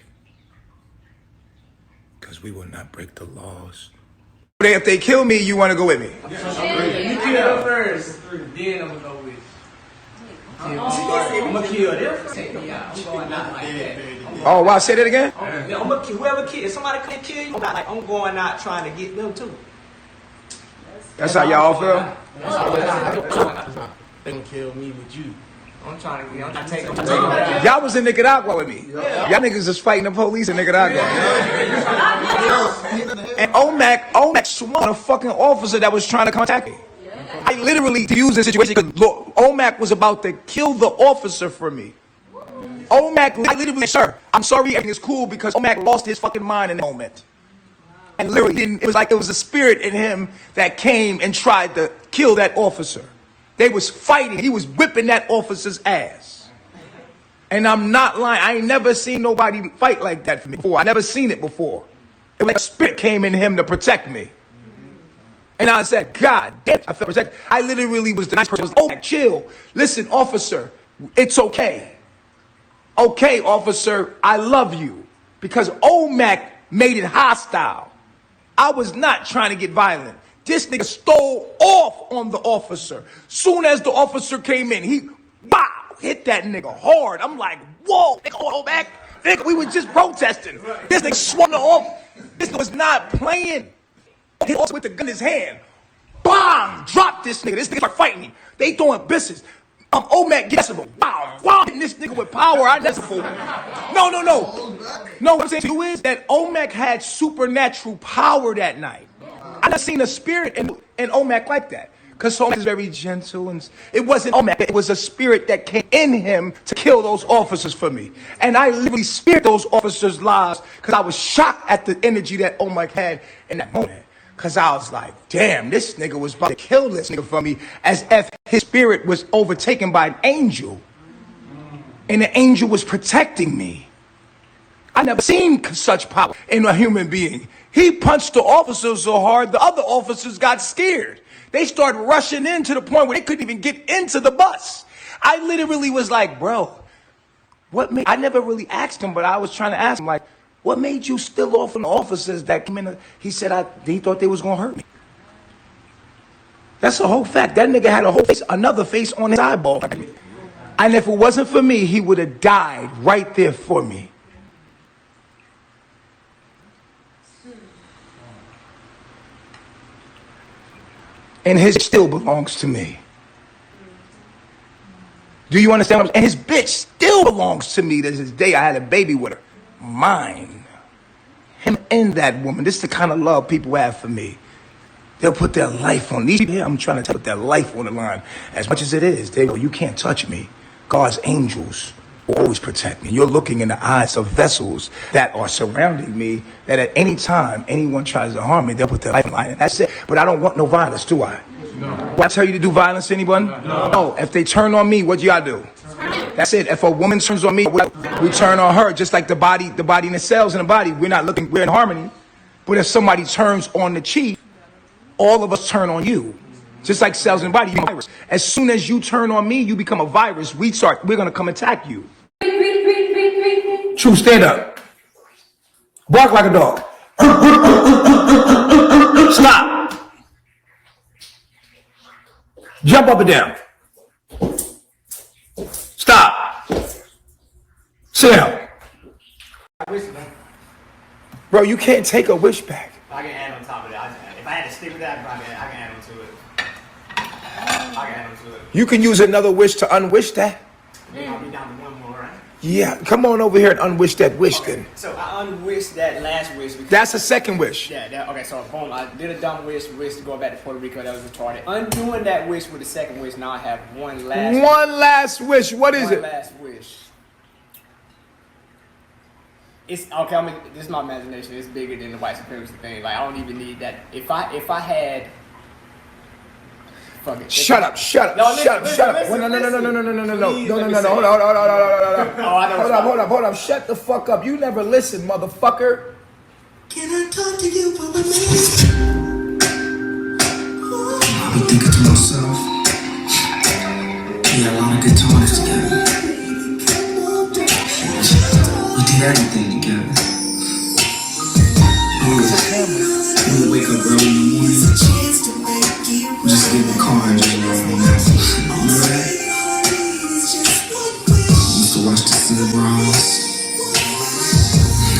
Because we will not break the laws. If they kill me, you want to go with me? You kill them first, then I'm gonna go with you. I'm gonna kill them. Take me out. I'm going out like that. Oh, wow, say that again? I'm gonna kill whoever kill. If somebody can kill you, I'm going out trying to get them too. That's how y'all feel? They gonna kill me with you. I'm trying to take them. Y'all was in Nicaragua with me. Y'all niggas was fighting the police in Nicaragua. And Omac swung a fucking officer that was trying to contact me. I literally used this situation because Omac was about to kill the officer for me. Omac literally, sir, I'm sorry, everything is cool because Omac lost his fucking mind in that moment. And literally, it was like it was a spirit in him that came and tried to kill that officer. They was fighting. He was whipping that officer's ass. And I'm not lying. I ain't never seen nobody fight like that for me before. I never seen it before. It was like a spirit came in him to protect me. And I said, God damn, I felt protected. I literally was the nice person. I was, oh, chill. Listen, officer, it's okay. Okay, officer, I love you. Because Omac made it hostile. I was not trying to get violent. This nigga stole off on the officer. Soon as the officer came in, he hit that nigga hard. I'm like, whoa, nigga, hold back. Nigga, we were just protesting. This nigga swung off. This nigga was not playing. He also with the gun in his hand. Bang! Drop this nigga. This nigga start fighting me. They throwing business. Omac gets him. Wow, wow, hitting this nigga with power. I never fool. No. No, what I'm saying to you is that Omac had supernatural power that night. I done seen a spirit in Omac like that. Because Omac is very gentle, and it wasn't Omac. It was a spirit that came in him to kill those officers for me. And I literally spared those officers' lives because I was shocked at the energy that Omac had in that moment. Because I was like, damn, this nigga was about to kill this nigga for me, as if his spirit was overtaken by an angel. And the angel was protecting me. I never seen such power in a human being. He punched the officer so hard, the other officers got scared. They started rushing in to the point where they couldn't even get into the bus. I literally was like, bro, what made... I never really asked him, but I was trying to ask him, like, what made you steal off on the officers that came in? He said, he thought they was going to hurt me. That's a whole fact. That nigga had a whole face, another face on his eyeball. And if it wasn't for me, he would have died right there for me. And his still belongs to me. Do you understand what I'm saying? And his bitch still belongs to me to this day. I had a baby with her. Mine. Him and that woman. This is the kind of love people have for me. They'll put their life on these people here. I'm trying to put their life on the line. As much as it is, they go, you can't touch me. God's angels will always protect me. You're looking in the eyes of vessels that are surrounding me, that at any time anyone tries to harm me, they'll put their life on the line. And that's it. But I don't want no violence, do I? No. Will I tell you to do violence to anyone? No. If they turn on me, what do y'all do? That's it. If a woman turns on me, we turn on her. Just like the body and the cells in the body, we're in harmony. But if somebody turns on the chief, all of us turn on you. Just like cells in the body, you're a virus. As soon as you turn on me, you become a virus. We're gonna come attack you. True, stand up. Bark like a dog. Stop. Jump up and down. Stop. Sit down. Bro, you can't take a wish back. I can add on top of that. If I had to stick with that, I can add on to it. You can use another wish to unwish that. I'll be down to one more, right? Yeah, come on over here and unwish that wish then. So I unwished that last wish. That's a second wish. Yeah, okay, so boom, I did a dumb wish to go back to Puerto Rico. That was retarded. Undoing that wish with the second wish, now I have one last wish. What is it? One last wish. It's okay. This is my imagination. It's bigger than the white supremacy thing. Like I don't even need that. If I had, fuck it. Shut up! Shut up! No, Shut up! listen, Shut up! listen, No! listen. Hold on! Hold up! Shut the fuck up! You never listen, motherfucker. Can I talk to you for a minute? I've been thinking to myself, we had a lot of good times together. We did everything together. We would wake up early in the morning, just get in the car and just roll home. Remember that? We used to watch the sunrise.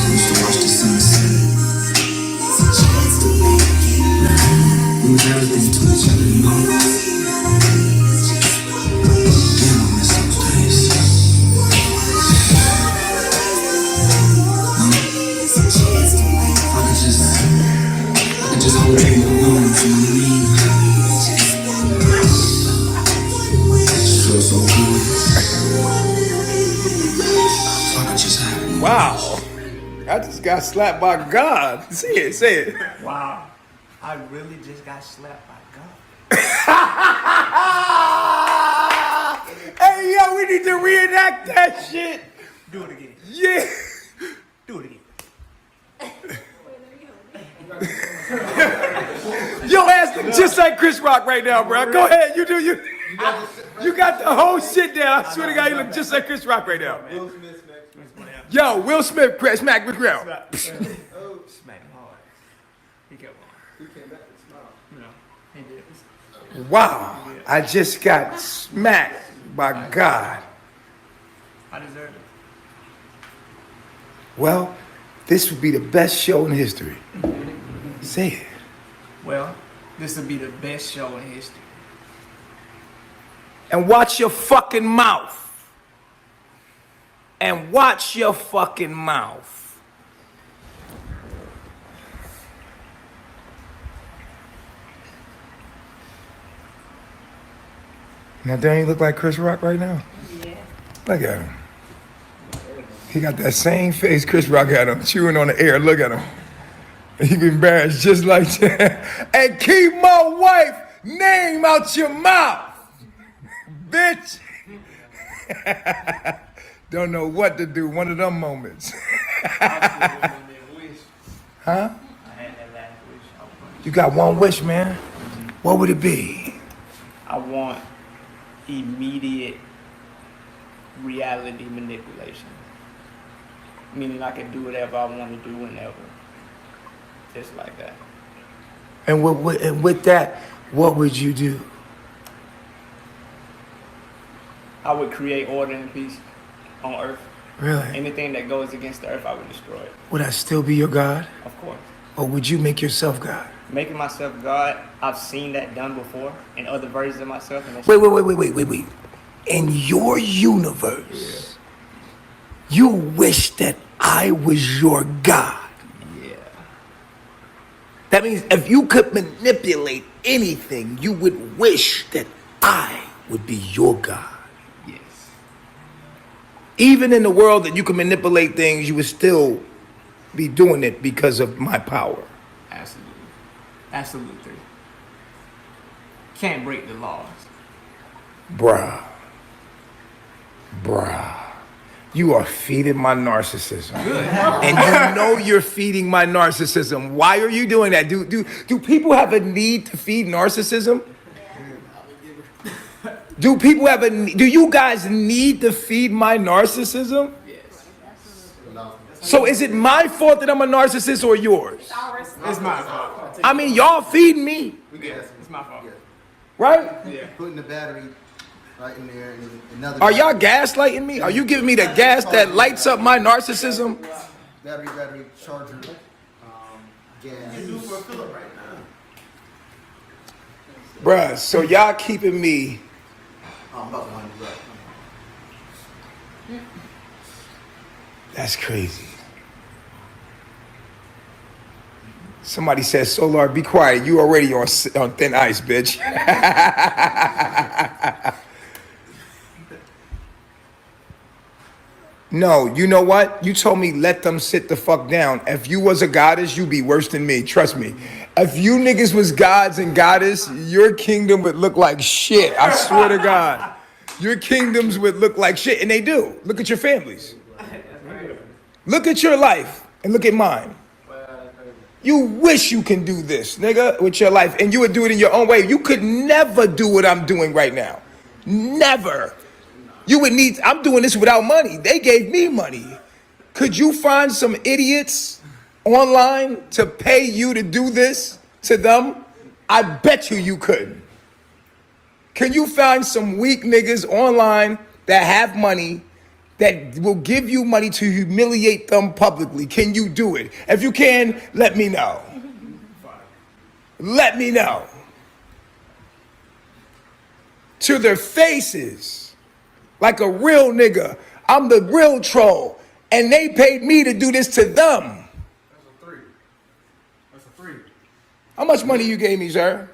We used to watch the sunset. We was everything to each other, you know? Damn, I miss those days. I could just hold you in the arms, you know what I mean? Feels so good. I could just have it. Wow! I just got slapped by God. Say it. Say it. Wow. I really just got slapped by God. Hey, yo, we need to reenact that shit. Do it again. Yeah. Do it again. Your ass look just like Chris Rock right now, bro. Go ahead, you do you. You got the whole shit down. I swear to God, you look just like Chris Rock right now. Yo, Will Smith, smack the ground. Smack him hard. He kept on. He came back and smiled. No, he did. Wow, I just got smacked by God. I deserve it. Well, this would be the best show in history. Say it. Well, this will be the best show in history. And watch your fucking mouth. And watch your fucking mouth. Now, don't he look like Chris Rock right now? Yeah. Look at him. He got that same face Chris Rock had him, chewing on the air. Look at him. He be embarrassed just like that. And keep my wife name out your mouth, bitch. Don't know what to do. One of them moments. Huh? I had that last wish. You got one wish, man. What would it be? I want immediate reality manipulation. Meaning I can do whatever I want to do whenever. Just like that. And with that, what would you do? I would create order and peace on Earth. Really? Anything that goes against the Earth, I would destroy it. Would I still be your God? Of course. Or would you make yourself God? Making myself God, I've seen that done before in other versions of myself. And Wait. In your universe, you wish that I was your God. Yeah. That means if you could manipulate anything, you would wish that I would be your God. Yes. Even in the world that you can manipulate things, you would still be doing it because of my power. Absolutely. Absolutely. Can't break the laws. Bruh. You are feeding my narcissism. Good. And you know you're feeding my narcissism. Why are you doing that? Do people have a need to feed narcissism? Do you guys need to feed my narcissism? Yes. So is it my fault that I'm a narcissist or yours? It's my fault. I mean, y'all feeding me, Yes, it's my fault. right? Yeah. Putting the battery right in there and another. Are y'all gaslighting me? Are you giving me the gas that lights up my narcissism? Battery, charger, gas. Bruh, so y'all keeping me. I'm about to wind you up. That's crazy. Somebody said, Solar, be quiet. You already on thin ice, bitch. No, you know what? You told me let them sit the fuck down. If you was a goddess, you'd be worse than me. Trust me. If you niggas was gods and goddess, your kingdom would look like shit. I swear to God. Your kingdoms would look like shit. And they do. Look at your families. Look at your life and look at mine. You wish you can do this, nigga, with your life. And you would do it in your own way. You could never do what I'm doing right now. Never. You would need, I'm doing this without money. They gave me money. Could you find some idiots online to pay you to do this to them? I bet you could. Can you find some weak niggas online that have money that will give you money to humiliate them publicly? Can you do it? If you can, let me know. Let me know. To their faces. Like a real nigga. I'm the real troll. And they paid me to do this to them. That's a three. How much money you gave me, sir?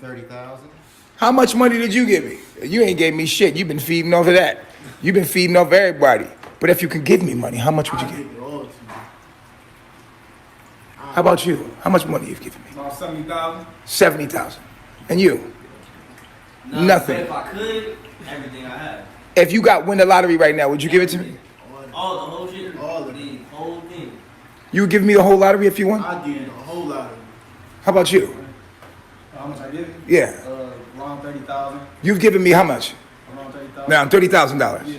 30,000. How much money did you give me? You ain't gave me shit. You've been feeding off of that. You've been feeding off everybody. But if you can give me money, how much would you give me? How about you? How much money you've given me? About 70,000. 70,000. And you? Nothing. If I could, everything I have. If you got win the lottery right now, would you give it to me? All the whole shit, all of the whole thing. You would give me the whole lottery if you won? I'd give you the whole lottery. How about you? How much I give you? Yeah. Around 30,000. You've given me how much? Around 30,000. Now, $30,000. Yeah.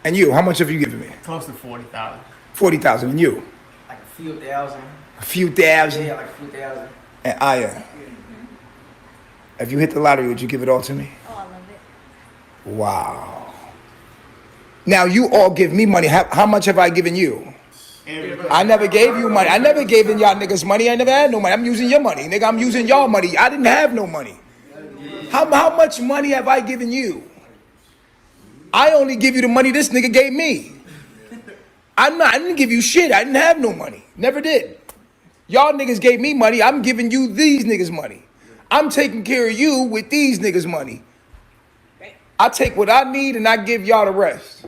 And you, how much have you given me? Close to 40,000. 40,000. And you? Like a few thousand. A few thousand. Yeah, like a few thousand. And Aya, if you hit the lottery, would you give it all to me? Oh, I love it. Wow. Now you all give me money. How much have I given you? I never gave you money. I never gave in y'all niggas money. I never had no money. I'm using your money, nigga. I'm using y'all money. I didn't have no money. How much money have I given you? I only give you the money this nigga gave me. I didn't give you shit. I didn't have no money. Never did. Y'all niggas gave me money. I'm giving you these niggas money. I'm taking care of you with these niggas money. I take what I need and I give y'all the rest.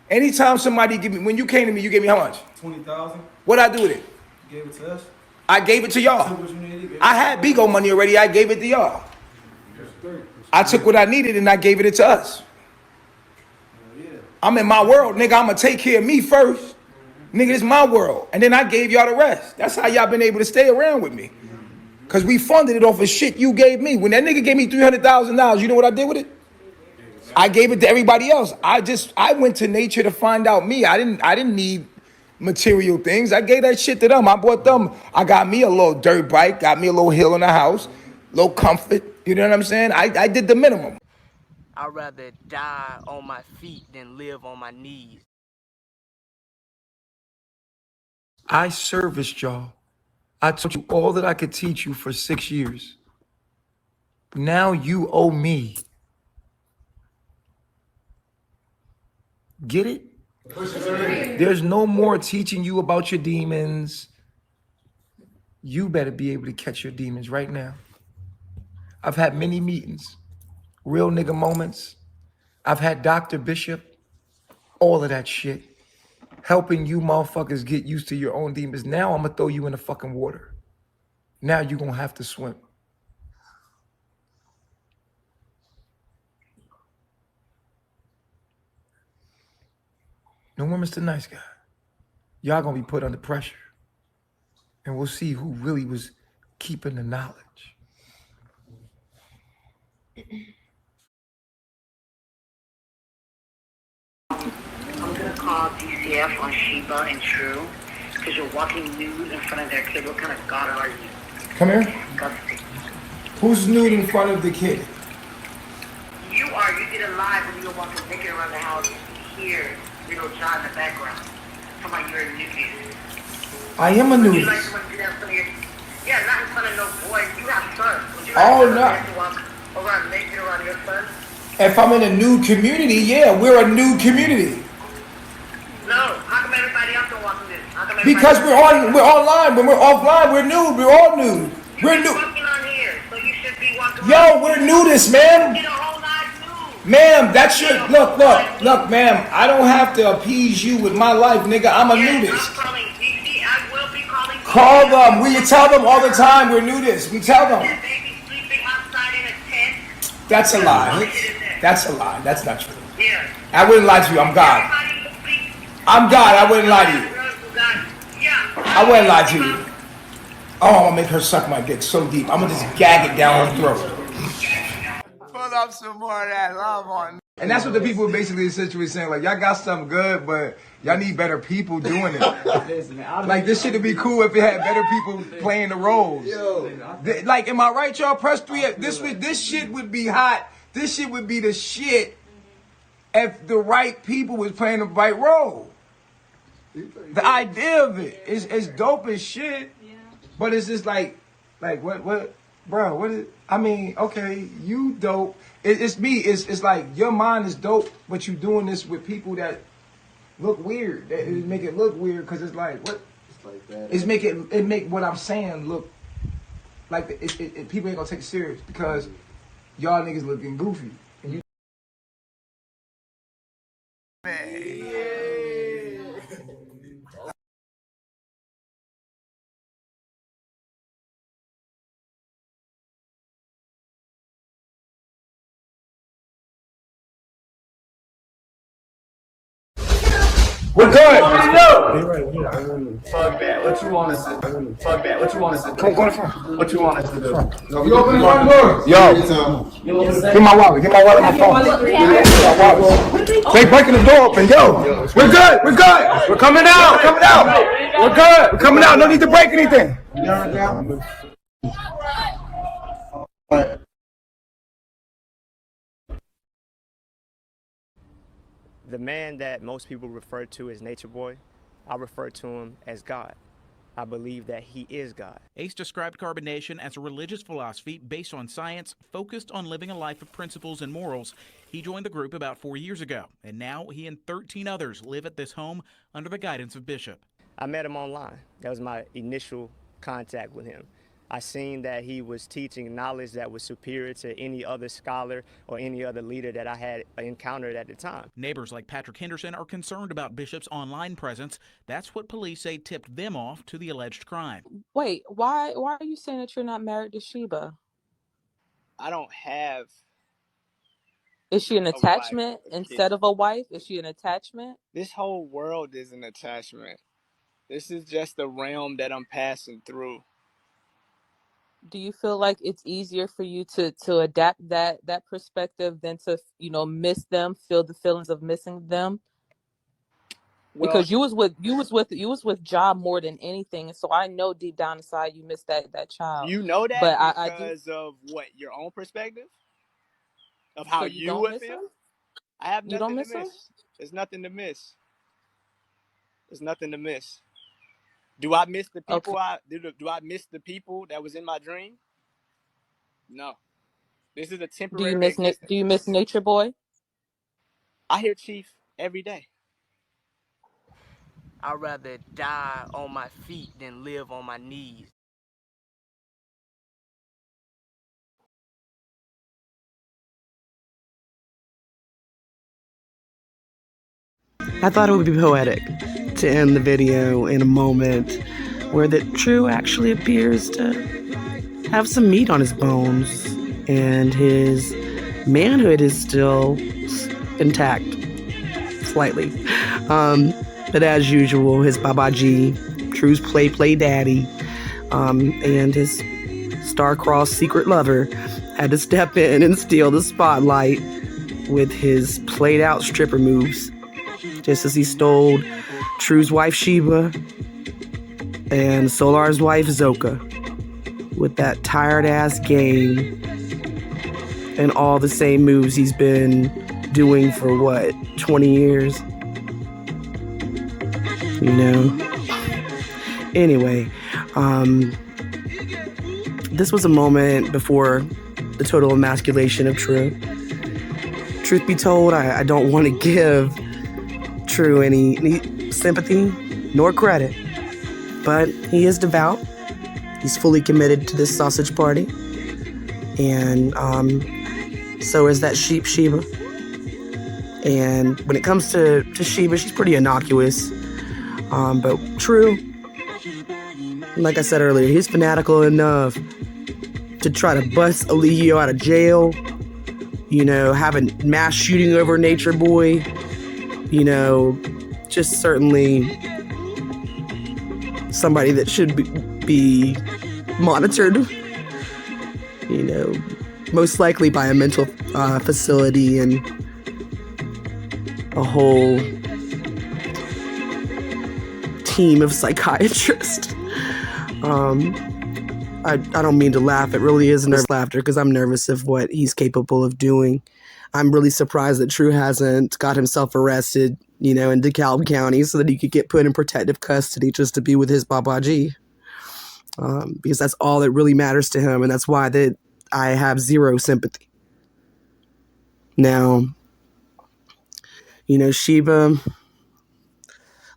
Anytime somebody give me, when you came to me, you gave me how much? 20,000. What'd I do with it? You gave it to us. I gave it to y'all. I had Bigo money already. I gave it to y'all. I took what I needed and I gave it to us. I'm in my world, nigga. I'm gonna take care of me first. Nigga, this is my world. And then I gave y'all the rest. That's how y'all been able to stay around with me. Cause we funded it off of shit you gave me. When that nigga gave me $300,000, you know what I did with it? I gave it to everybody else. I went to nature to find out me. I didn't need material things. I gave that shit to them. I bought them. I got me a little dirt bike, got me a little hill in the house, little comfort. You know what I'm saying? I did the minimum. I'd rather die on my feet than live on my knees. I serviced y'all. I taught you all that I could teach you for 6 years. Now you owe me. Get it? There's no more teaching you about your demons. You better be able to catch your demons right now. I've had many meetings, real nigga moments. I've had Dr. Bishop, all of that shit, helping you motherfuckers get used to your own demons. Now I'm gonna throw you in the fucking water. Now you're gonna have to swim. No more Mr. Nice Guy. Y'all gonna be put under pressure. And we'll see who really was keeping the knowledge. I'm gonna call DCF on Sheba and TRU because you're walking nude in front of their kid. What kind of god are you? Come here. Disgusting. Who's nude in front of the kid? You are. You did it live when you were walking naked around the house. You hear little John in the background. Come on, you're a nudist. I am a Would you nudist. like to do that in front of your... Yeah, not in front of no boys. You have sons. Would you Oh, like no. to walk around naked around your sons? If I'm in a nude community, yeah, we're a nude community. No. How come everybody else don't walk in this? How come Because we're online. When we're offline, we're nude. We're all nude. We're nude. walking on here, so you should be walking Yo, we're nudists, man. Get a whole lot nude. Ma'am, that's your, look, ma'am, I don't have to appease you with my life, nigga. I'm a nudist. I will be calling. Call them. We tell them all the time we're nudists. We tell them. That's a lie. That's a lie. That's not true. Yeah. I wouldn't lie to you. I'm God. I'm God. I wouldn't lie to you. I wouldn't lie to you. Oh, I'm gonna make her suck my dick so deep. I'm gonna just gag it down her throat. Pull up some more of that love on me. And that's what the people basically essentially saying. Like, y'all got something good, but y'all need better people doing it. Like, this shit would be cool if it had better people playing the roles. Like, am I right, y'all? Press 3. This shit would be hot. This shit would be the shit if the right people was playing the right role. The idea of it is dope as shit. But it's just like what, bro, what is, I mean, okay, you dope. It's me. It's like your mind is dope, but you doing this with people that look weird. That it make it look weird because it's like what? It's like that. It make what I'm saying look like people ain't gonna take it serious because y'all niggas looking goofy. And you. We're good. Fuck that. What you want us to do? Fuck that. What you want us to do? Come on, What you want us to do? You open the front door. Yo, give my wallet. Give my wallet. My phone. They breaking the door open. Yo, we're good. We're good. We're coming out. We're coming out. We're good. We're coming out. No need to break anything. The man that most people refer to as Natureboy, I refer to him as God. I believe that he is God. Ace described carbonation as a religious philosophy based on science, focused on living a life of principles and morals. He joined the group about 4 years ago, and now he and 13 others live at this home under the guidance of Bishop. I met him online. That was my initial contact with him. I seen that he was teaching knowledge that was superior to any other scholar or any other leader that I had encountered at the time. Neighbors like Patrick Henderson are concerned about Bishop's online presence. That's what police say tipped them off to the alleged crime. Wait, why are you saying that you're not married to Sheba? I don't have. Is she an attachment instead of a wife? Is she an attachment? This whole world is an attachment. This is just the realm that I'm passing through. Do you feel like it's easier for you to adapt that perspective than to miss them, feel the feelings of missing them? Well, because you was with Job more than anything, and so I know deep down inside you miss that child. You know that, but because of what, your own perspective of how so you would feel. I have nothing to miss. There's nothing to miss. There's nothing to miss. Do I miss the people? Okay. Do I miss the people that was in my dream? No. This is a temporary. Do you miss Natureboy? I hear Chief every day. I'd rather die on my feet than live on my knees. I thought it would be poetic to end the video in a moment where the TRU actually appears to have some meat on his bones and his manhood is still intact, slightly. But as usual, his babaji, TRU's play daddy, and his star-crossed secret lover had to step in and steal the spotlight with his played-out stripper moves, just as he stole TRU's wife Sheba and Solar's wife Zoka with that tired-ass game and all the same moves he's been doing for, 20 years? Anyway, this was a moment before the total emasculation of TRU. Truth be told, I don't want to give TRU any sympathy nor credit, but he is devout. He's fully committed to this sausage party, and so is that sheep Sheba. And when it comes to Sheba, she's pretty innocuous. But TRU, like I said earlier, he's fanatical enough to try to bust Eligio out of jail. You know, have a mass shooting over Natureboy. You know, just certainly somebody that should be monitored. You know, most likely by a mental facility and a whole team of psychiatrists. I don't mean to laugh. It really is nervous laughter because I'm nervous of what he's capable of doing. I'm really surprised that TRU hasn't got himself arrested, you know, in DeKalb County so that he could get put in protective custody just to be with his babaji. Because that's all that really matters to him, and that's why that I have zero sympathy. Now, you know, Sheba,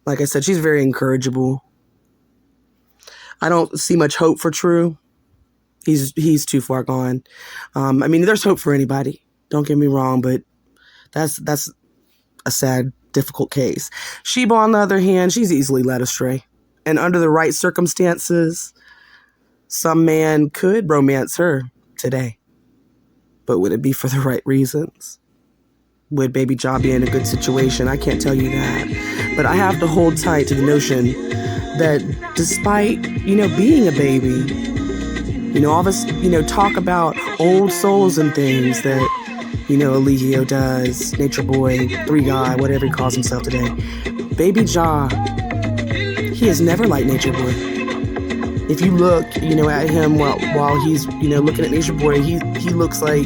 like I said, she's very incorrigible. I don't see much hope for TRU. He's too far gone. I mean, there's hope for anybody. Don't get me wrong, but that's a sad, difficult case. Sheba, on the other hand, she's easily led astray. And under the right circumstances, some man could romance her today. But would it be for the right reasons? Would Baby Ja be in a good situation? I can't tell you that. But I have to hold tight to the notion that despite, you know, being a baby, you know, all this, you know, talk about old souls and things that, you know, Eligio does, Natureboy, 3 Guy, whatever he calls himself today. Baby Ja, he is never like Natureboy. If you look, you know, at him while he's, you know, looking at Natureboy, he looks like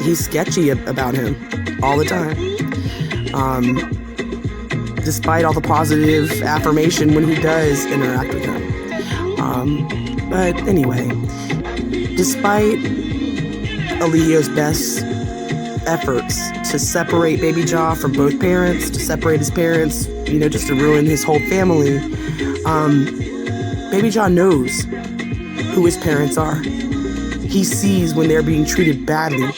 he's sketchy about him all the time. Despite all the positive affirmation when he does interact with him. But anyway, despite Eligio's best efforts to separate Baby Ja from both parents, to separate his parents, you know, just to ruin his whole family, Baby Ja knows who his parents are. He sees when they're being treated badly.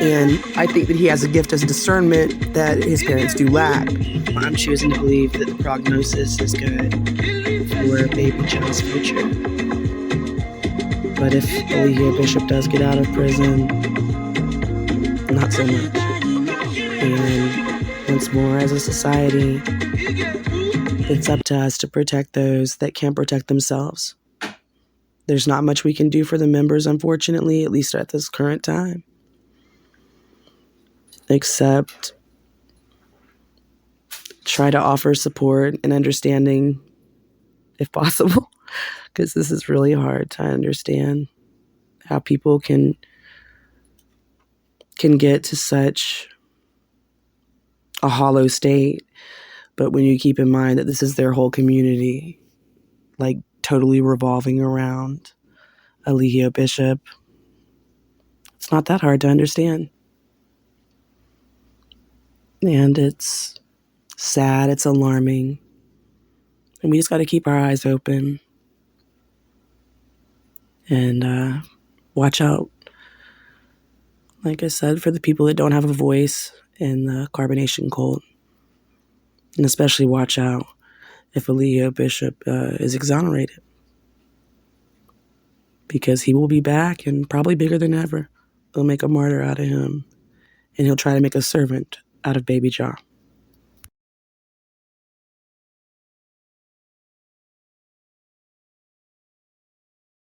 And I think that he has a gift as a discernment that his parents do lack. I'm choosing to believe that the prognosis is good for Baby Ja's future. But if Eligio Bishop does get out of prison, not so much. And once more, as a society, it's up to us to protect those that can't protect themselves. There's not much we can do for the members, unfortunately, at least at this current time. Except try to offer support and understanding if possible, because this is really hard to understand how people can get to such a hollow state. But when you keep in mind that this is their whole community, like totally revolving around Eligio Bishop, it's not that hard to understand. And it's sad, it's alarming. And we just got to keep our eyes open and watch out, like I said, for the people that don't have a voice in the carbonation cult. And especially watch out if Eligio Bishop is exonerated. Because he will be back and probably bigger than ever. They'll make a martyr out of him. And he'll try to make a servant out of Baby Ja.